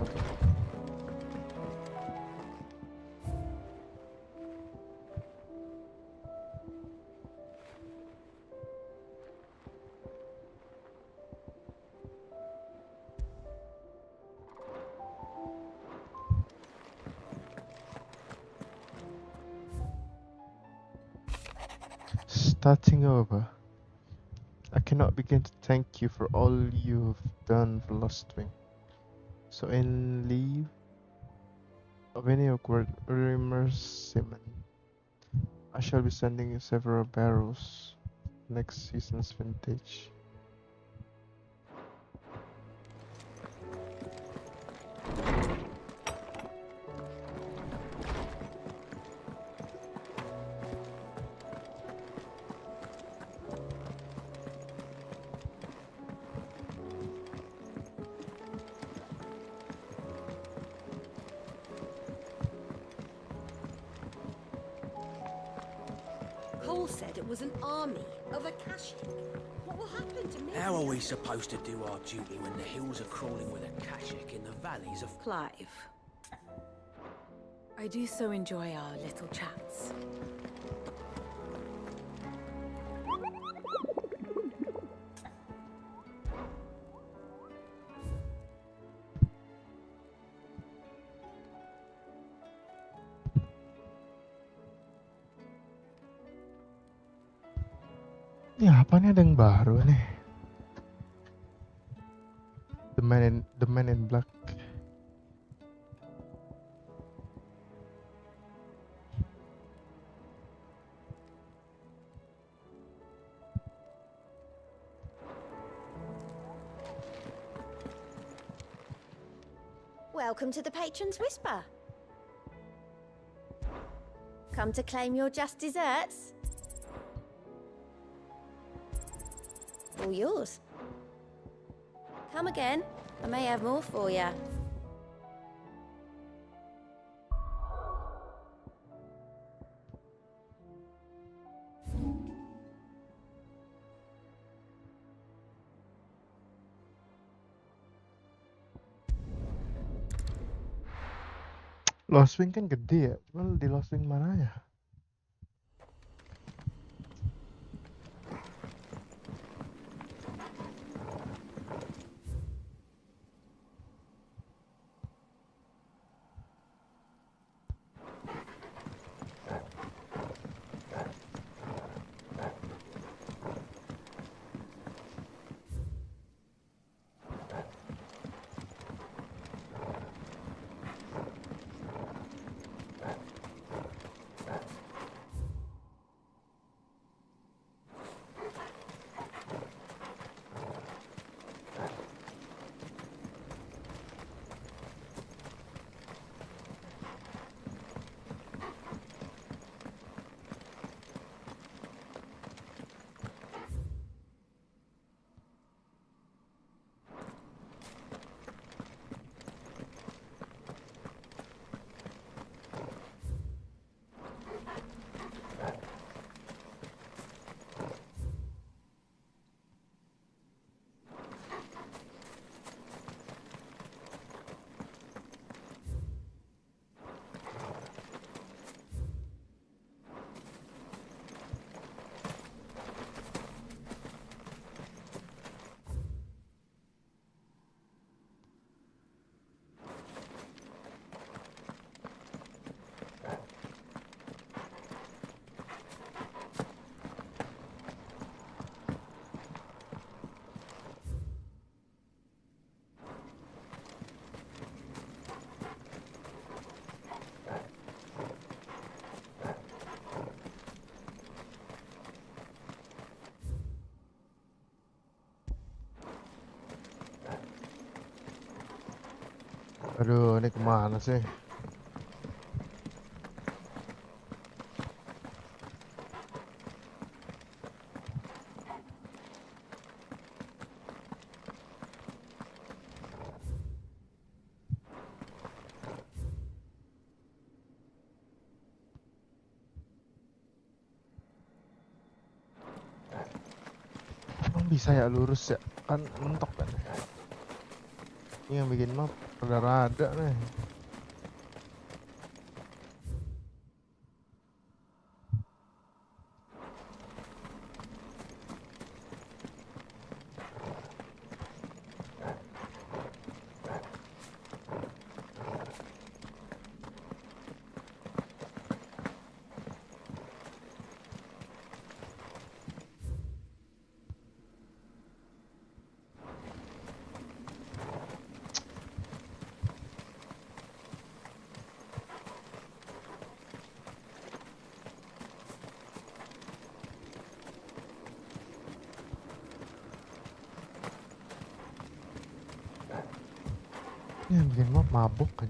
S2: Starting over. I cannot begin to thank you for all you have done for Lost Wing. So in leave of any awkward rumors, Simon, I shall be sending you several barrels next season's vintage.
S18: all said it was an army of Akashic. What will happen to me?
S11: How are we supposed to do our duty when the hills are crawling with Akashic in the valleys of...
S9: Clive. I do so enjoy our little chats.
S2: Ini apa nih, ada yang baru nih. The Man in Black.
S14: Welcome to the Patron's Whisper. Come to claim your just desserts? All yours. Come again. I may have more for you.
S2: Lost Wing kan gede ya, cuman di Lost Wing mana ya? Aduh, ini kemana sih? Emang bisa ya lurus ya? Kan mentok kan? Ini yang bikin map rada-rada nih. Ini yang bikin map mabuk kan.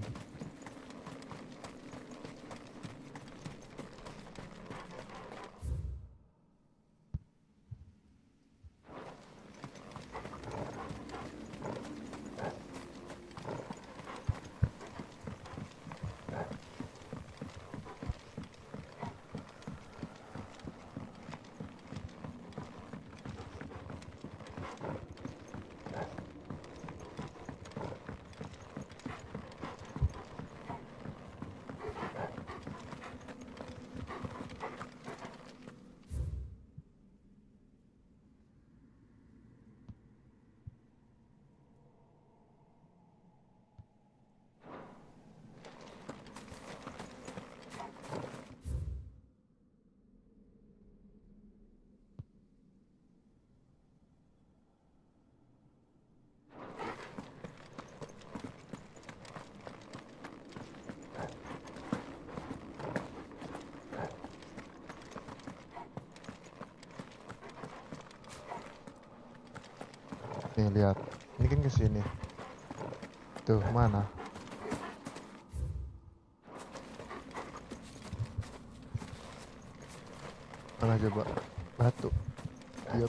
S2: Nih lihat, ini kan ke sini. Tuh mana? Mana coba? Batu. Giot.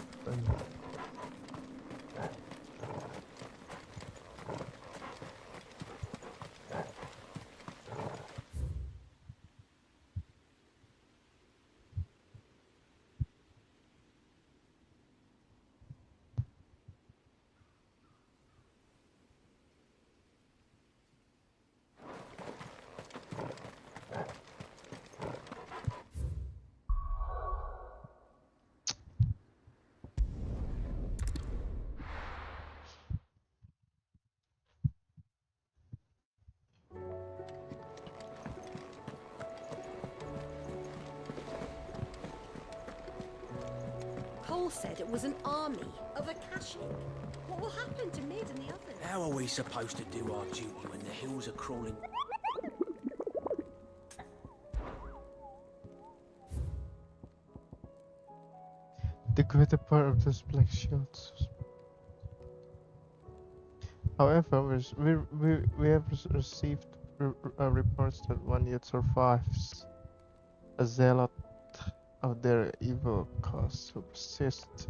S18: Cole said it was an army of Akashic. What will happen to Mid and the others?
S11: How are we supposed to do our duty when the hills are crawling?
S2: The greater part of those black shields. However, we have received reports that one yet survives, a zealot of their evil cause who persists.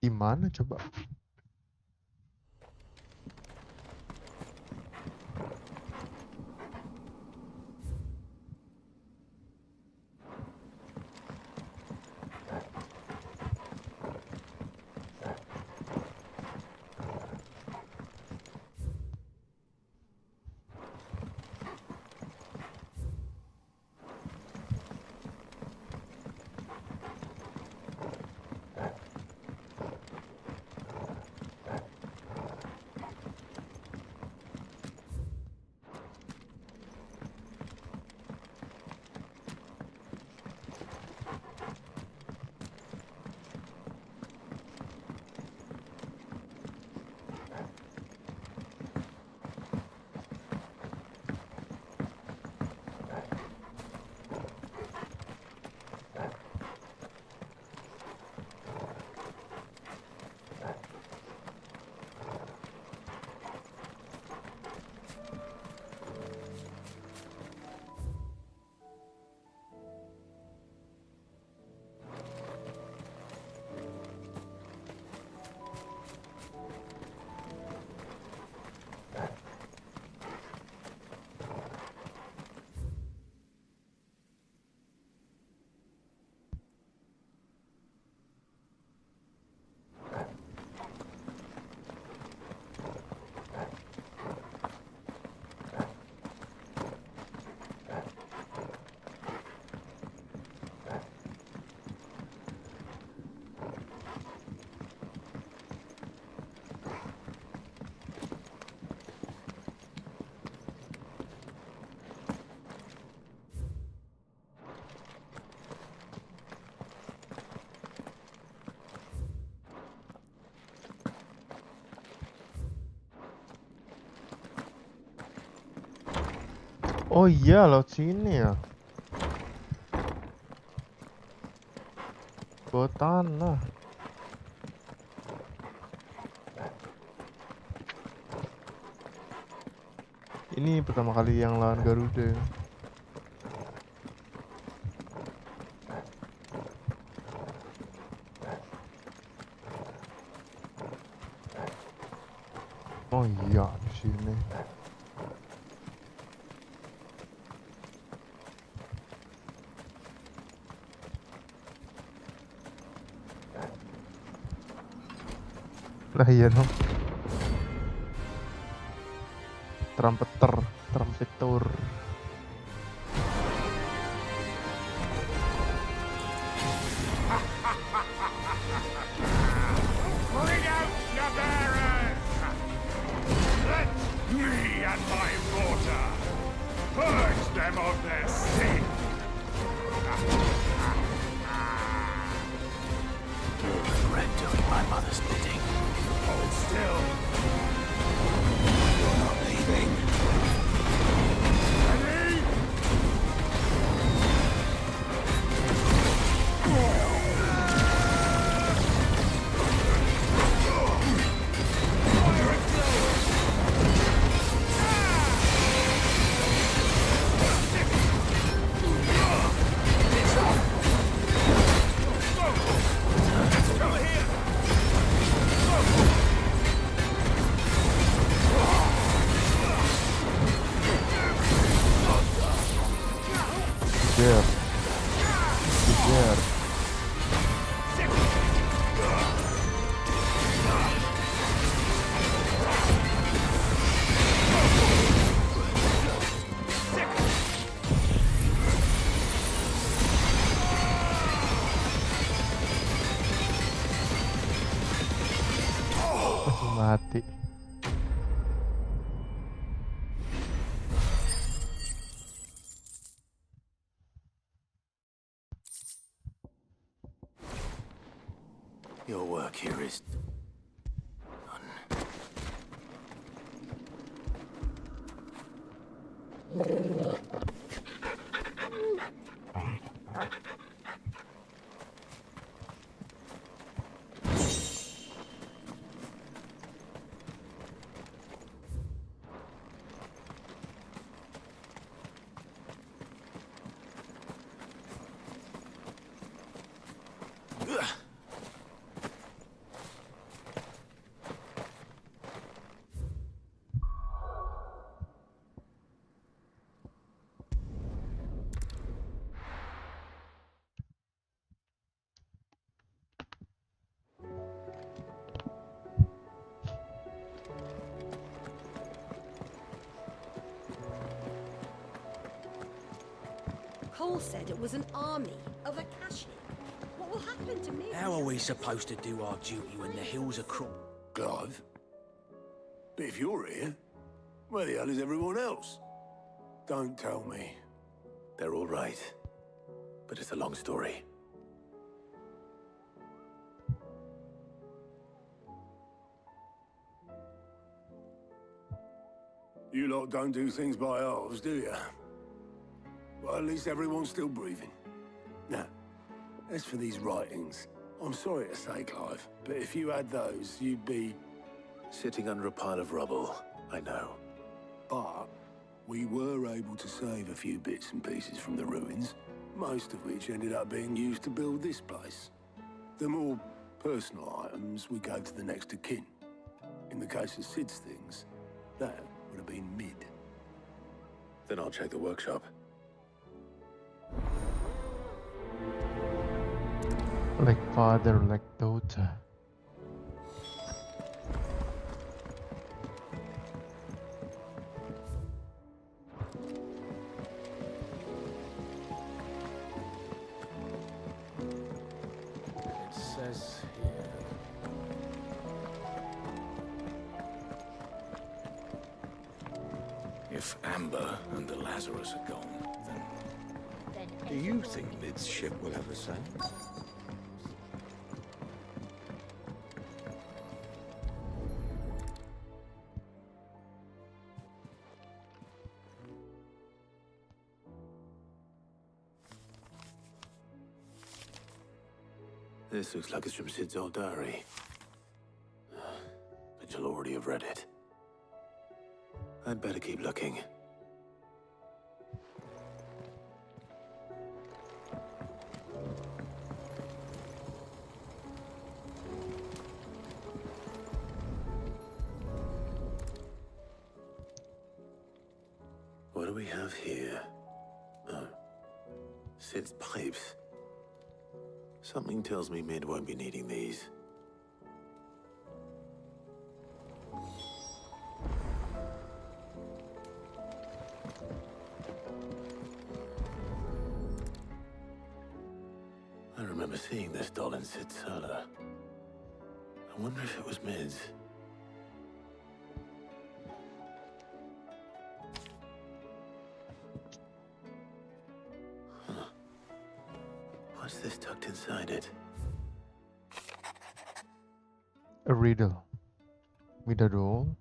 S2: Di mana coba? Oh iya, laut sini ya. Bawah tanah. Ini pertama kali yang lawan Garuda. Oh iya, di sini. Lah iya dong. Trumpeter.
S19: Bring out your bearers! Let me and my mortar purge them of their sin!
S2: there. Langsung mati.
S5: Your work here is done.
S18: Cole said it was an army of Akashi. What will happen to me?
S11: How are we supposed to do our duty when the hills are
S20: Clive? But if you're here, where the hell is everyone else? Don't tell me.
S5: They're all right. But it's a long story.
S20: You lot don't do things by halves, do you? Well, at least everyone's still breathing. Now, as for these writings, I'm sorry to say, Clive, but if you had those, you'd be...
S5: Sitting under a pile of rubble, I know.
S20: But we were able to save a few bits and pieces from the ruins, most of which ended up being used to build this place. The more personal items we gave to the next of kin. In the case of Sid's things, that would have been mid.
S5: Then I'll check the workshop.
S2: Like father, like daughter.
S15: It says here.
S11: If Amber and the Lazarus are gone, then... Do you think Lid's ship will ever sail?
S5: This looks like it's from Sid's old diary. But you'll already have read it. I'd better keep looking. What do we have here? Oh. Sid's pipes. Something tells me Mid won't be needing these. I remember seeing this doll in Sid's cellar. I wonder if it was Mid's. Huh. What's this tucked inside it?
S2: A riddle. Midadol.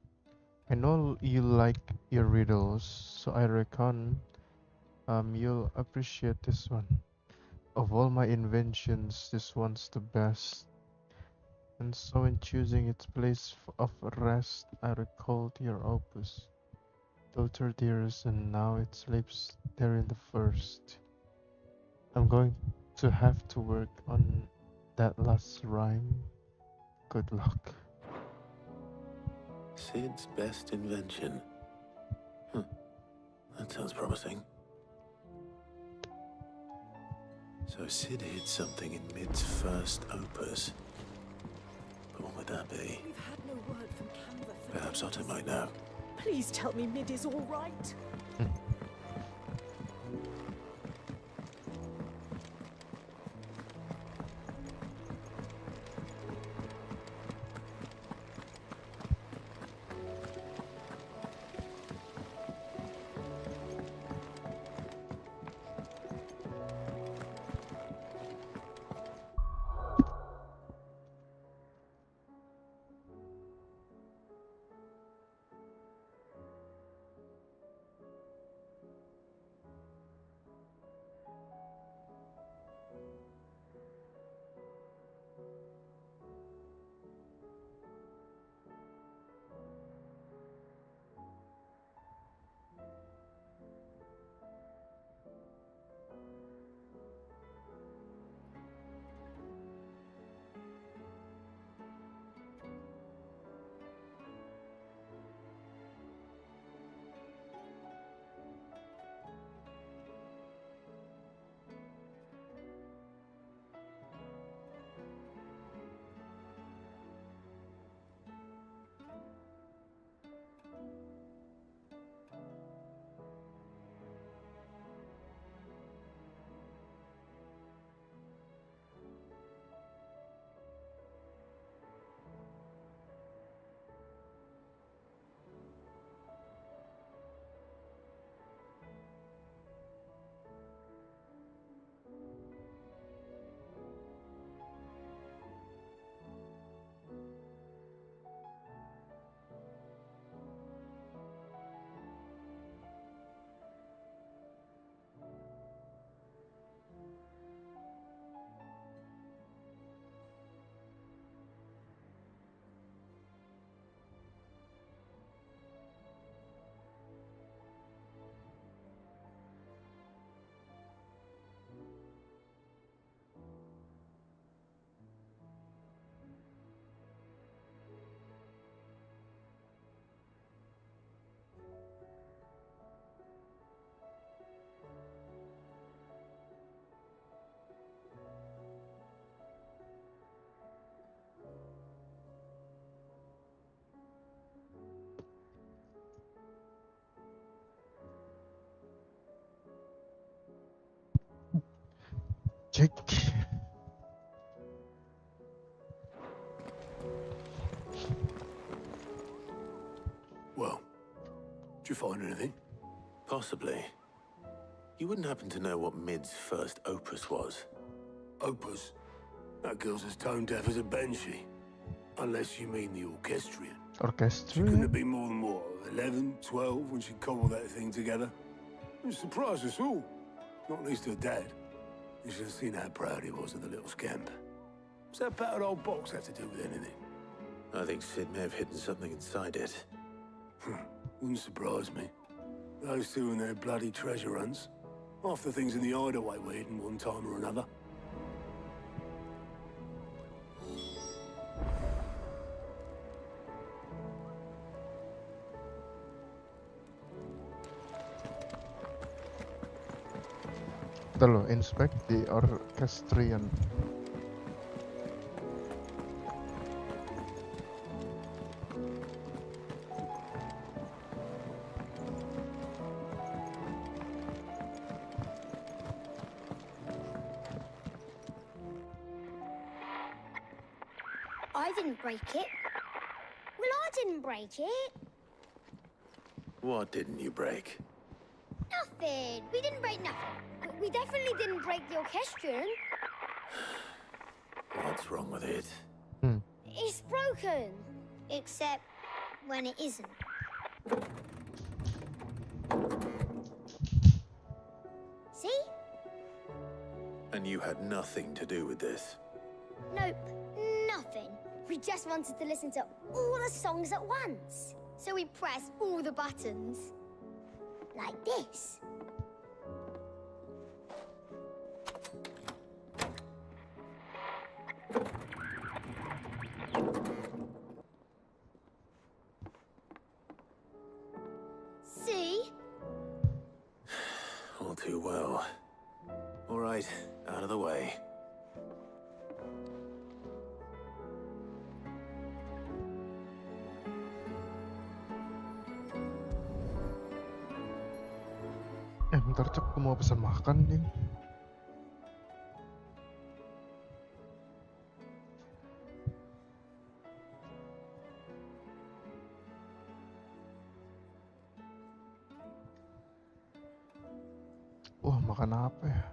S2: I know you like your riddles, so I reckon you'll appreciate this one. Of all my inventions, this one's the best. And so in choosing its place of rest, I recalled your opus, daughter dearest, and now it sleeps there in the first. I'm going to have to work on that last rhyme. Good luck.
S5: Sid's best invention. That sounds promising. So Sid hid something in Mid's first opus. But what would that be?
S18: We've had no word from Canva for
S5: Perhaps
S18: days.
S5: Otto might know.
S18: Please tell me Mid is all right.
S2: Check.
S20: Well, did you find anything?
S5: Possibly. You wouldn't happen to know what Mid's first opus was?
S20: Opus? That girl's as tone deaf as a banshee. Unless you mean the orchestrion. She couldn't have been more than, what, 11, 12 when she cobbled that thing together? It surprised us all. Not least her dad. You should have seen how proud he was of the little scamp. What's that battered old box have to do with anything?
S5: I think Sid may have hidden something inside it.
S20: Wouldn't surprise me. Those two and their bloody treasure hunts. Half the things in the hideaway were hidden one time or another.
S2: Inspect the orchestrion.
S8: I didn't break it. Well, I didn't break it.
S5: What didn't you break?
S8: Nothing. We didn't break nothing. We definitely didn't break the orchestrion.
S5: What's wrong with it?
S8: It's broken. Except when it isn't. See?
S5: And you had nothing to do with this?
S8: Nope, nothing. We just wanted to listen to all the songs at once. So we pressed all the buttons. Like this.
S5: See? All too well. All right. Out of the way.
S2: Bentar cek, aku mau pesan makan nih. Wah, makan apa ya?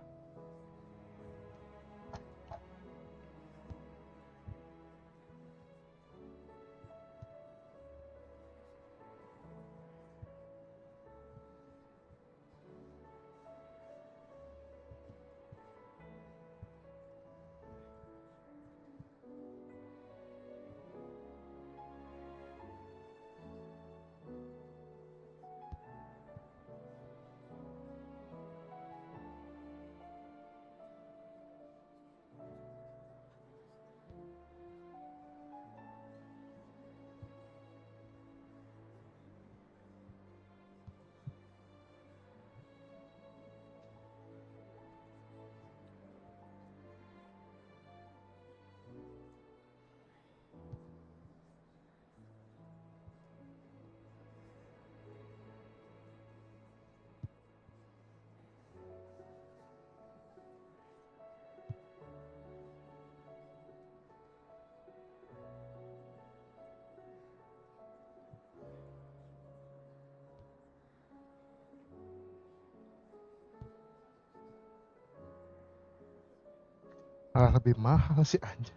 S2: Malah lebih mahal sih anjir.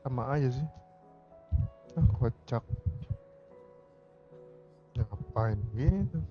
S2: Sama aja sih. Ah, kocak. Ngapain gitu?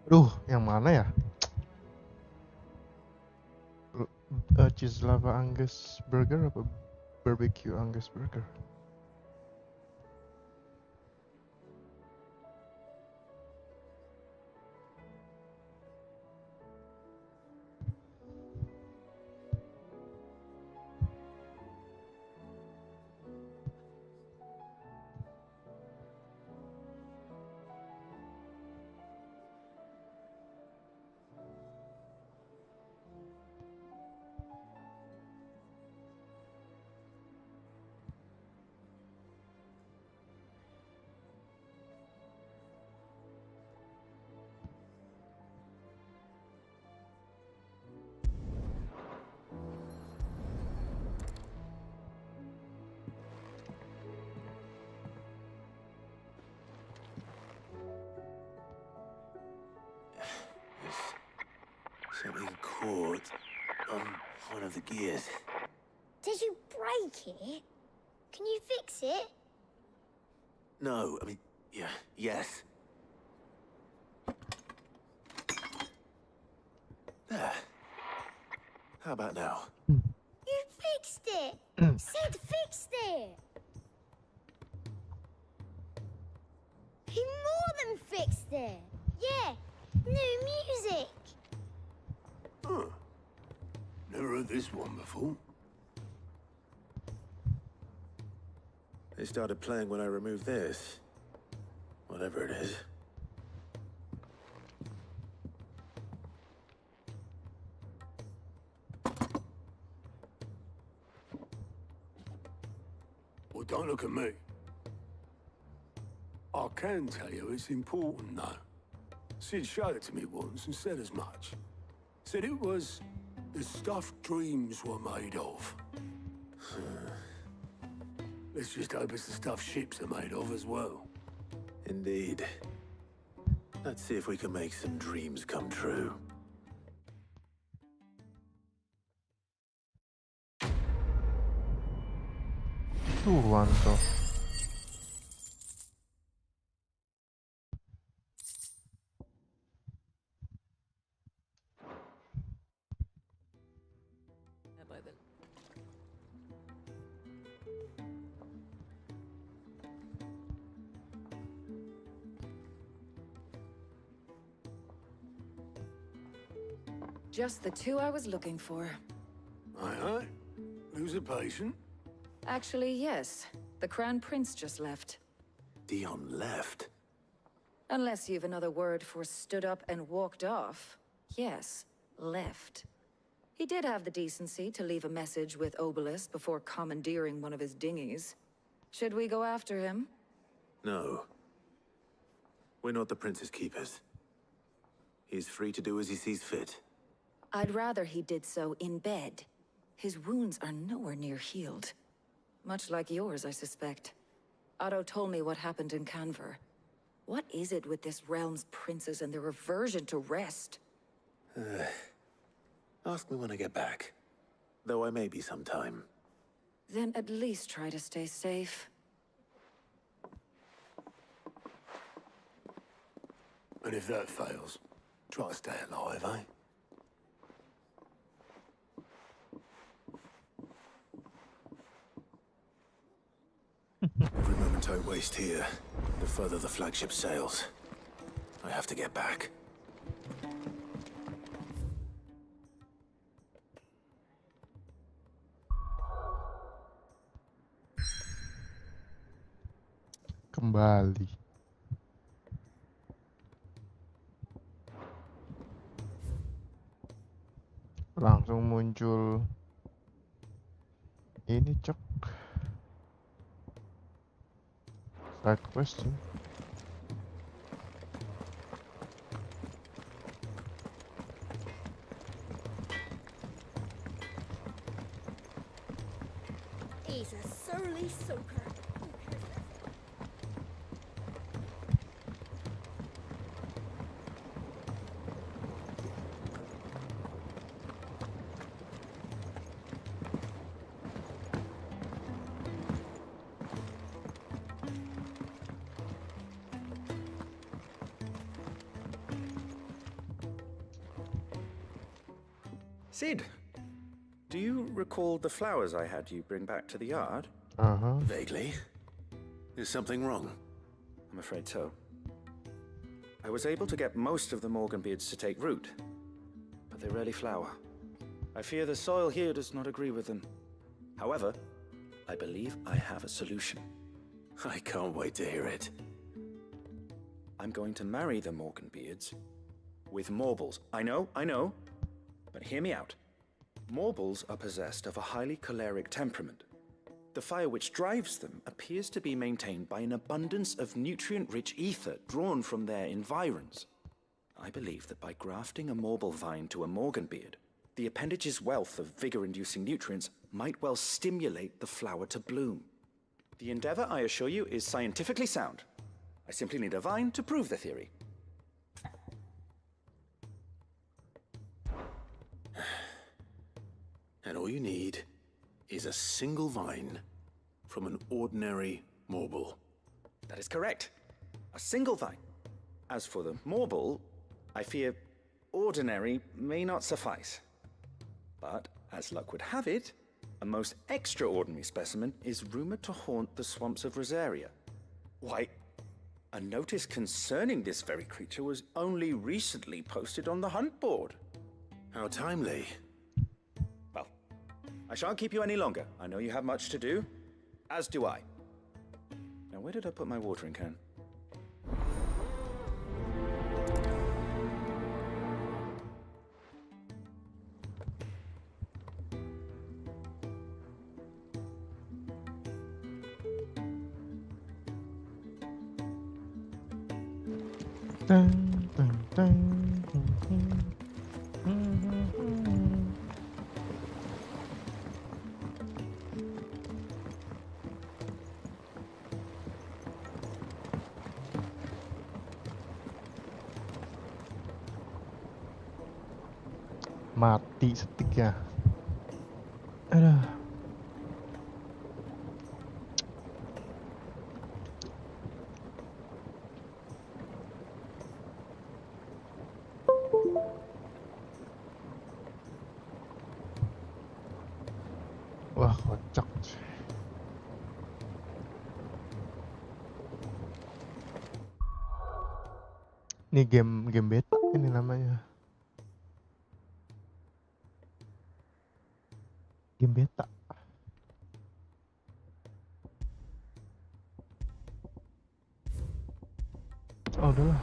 S2: Aduh, yang mana ya? Cheese lava Angus burger apa barbecue Angus burger?
S5: Something caught on one of the gears.
S8: Did you break it? Can you fix it?
S5: No, I mean, yeah, yes. There. How about now?
S8: You fixed it! Sid fixed it! He more than fixed it! Yeah, new music!
S20: Huh. Never heard this one before.
S5: They started playing when I removed this. Whatever it is.
S20: Well, don't look at me. I can tell you it's important, though. Sid showed it to me once and said as much. Said it was the stuff dreams were made of. Let's just hope it's the stuff ships are made of as well.
S5: Indeed. Let's see if we can make some dreams come true.
S2: Tuan toh.
S14: Just the two I was looking for.
S20: Aye. Who's a patient?
S14: Actually, yes. The Crown Prince just left.
S5: Dion left?
S14: Unless you've another word for stood up and walked off. Yes, left. He did have the decency to leave a message with Obelisk before commandeering one of his dinghies. Should we go after him?
S5: No. We're not the Prince's keepers. He's free to do as he sees fit.
S14: I'd rather he did so in bed. His wounds are nowhere near healed. Much like yours, I suspect. Otto told me what happened in Canver. What is it with this realm's princes and their aversion to rest?
S5: Ask me when I get back. Though I may be sometime.
S14: Then at least try to stay safe.
S20: And if that fails, try to stay alive, eh?
S5: Every moment I waste here, the further the flagship sails. I have to get back.
S2: Kembali. Langsung muncul ini cok. Side question.
S18: He's a surly soaker.
S21: Sid, do you recall the flowers I had you bring back to the yard?
S5: Vaguely. Is something wrong?
S21: I'm afraid so. I was able to get most of the Morganbeards to take root, but they rarely flower. I fear the soil here does not agree with them. However, I believe I have a solution.
S5: I can't wait to hear it.
S21: I'm going to marry the Morganbeards with Morbles. I know, but hear me out. Morbles are possessed of a highly choleric temperament. The fire which drives them appears to be maintained by an abundance of nutrient-rich ether drawn from their environs. I believe that by grafting a Morble vine to a Morganbeard, the appendage's wealth of vigor-inducing nutrients might well stimulate the flower to bloom. The endeavor, I assure you, is scientifically sound. I simply need a vine to prove the theory.
S5: And all you need is a single vine from an ordinary Morble.
S21: That is correct. A single vine. As for the Morble, I fear ordinary may not suffice. But, as luck would have it, a most extraordinary specimen is rumored to haunt the swamps of Rosaria. Why, a notice concerning this very creature was only recently posted on the hunt board.
S5: How timely.
S21: Well, I shan't keep you any longer. I know you have much to do, as do I. Now, where did I put my watering can?
S2: Mati setiknya. Aduh. Wah, kocak. Ini game beta ini namanya. Game beta. Oh, udahlah.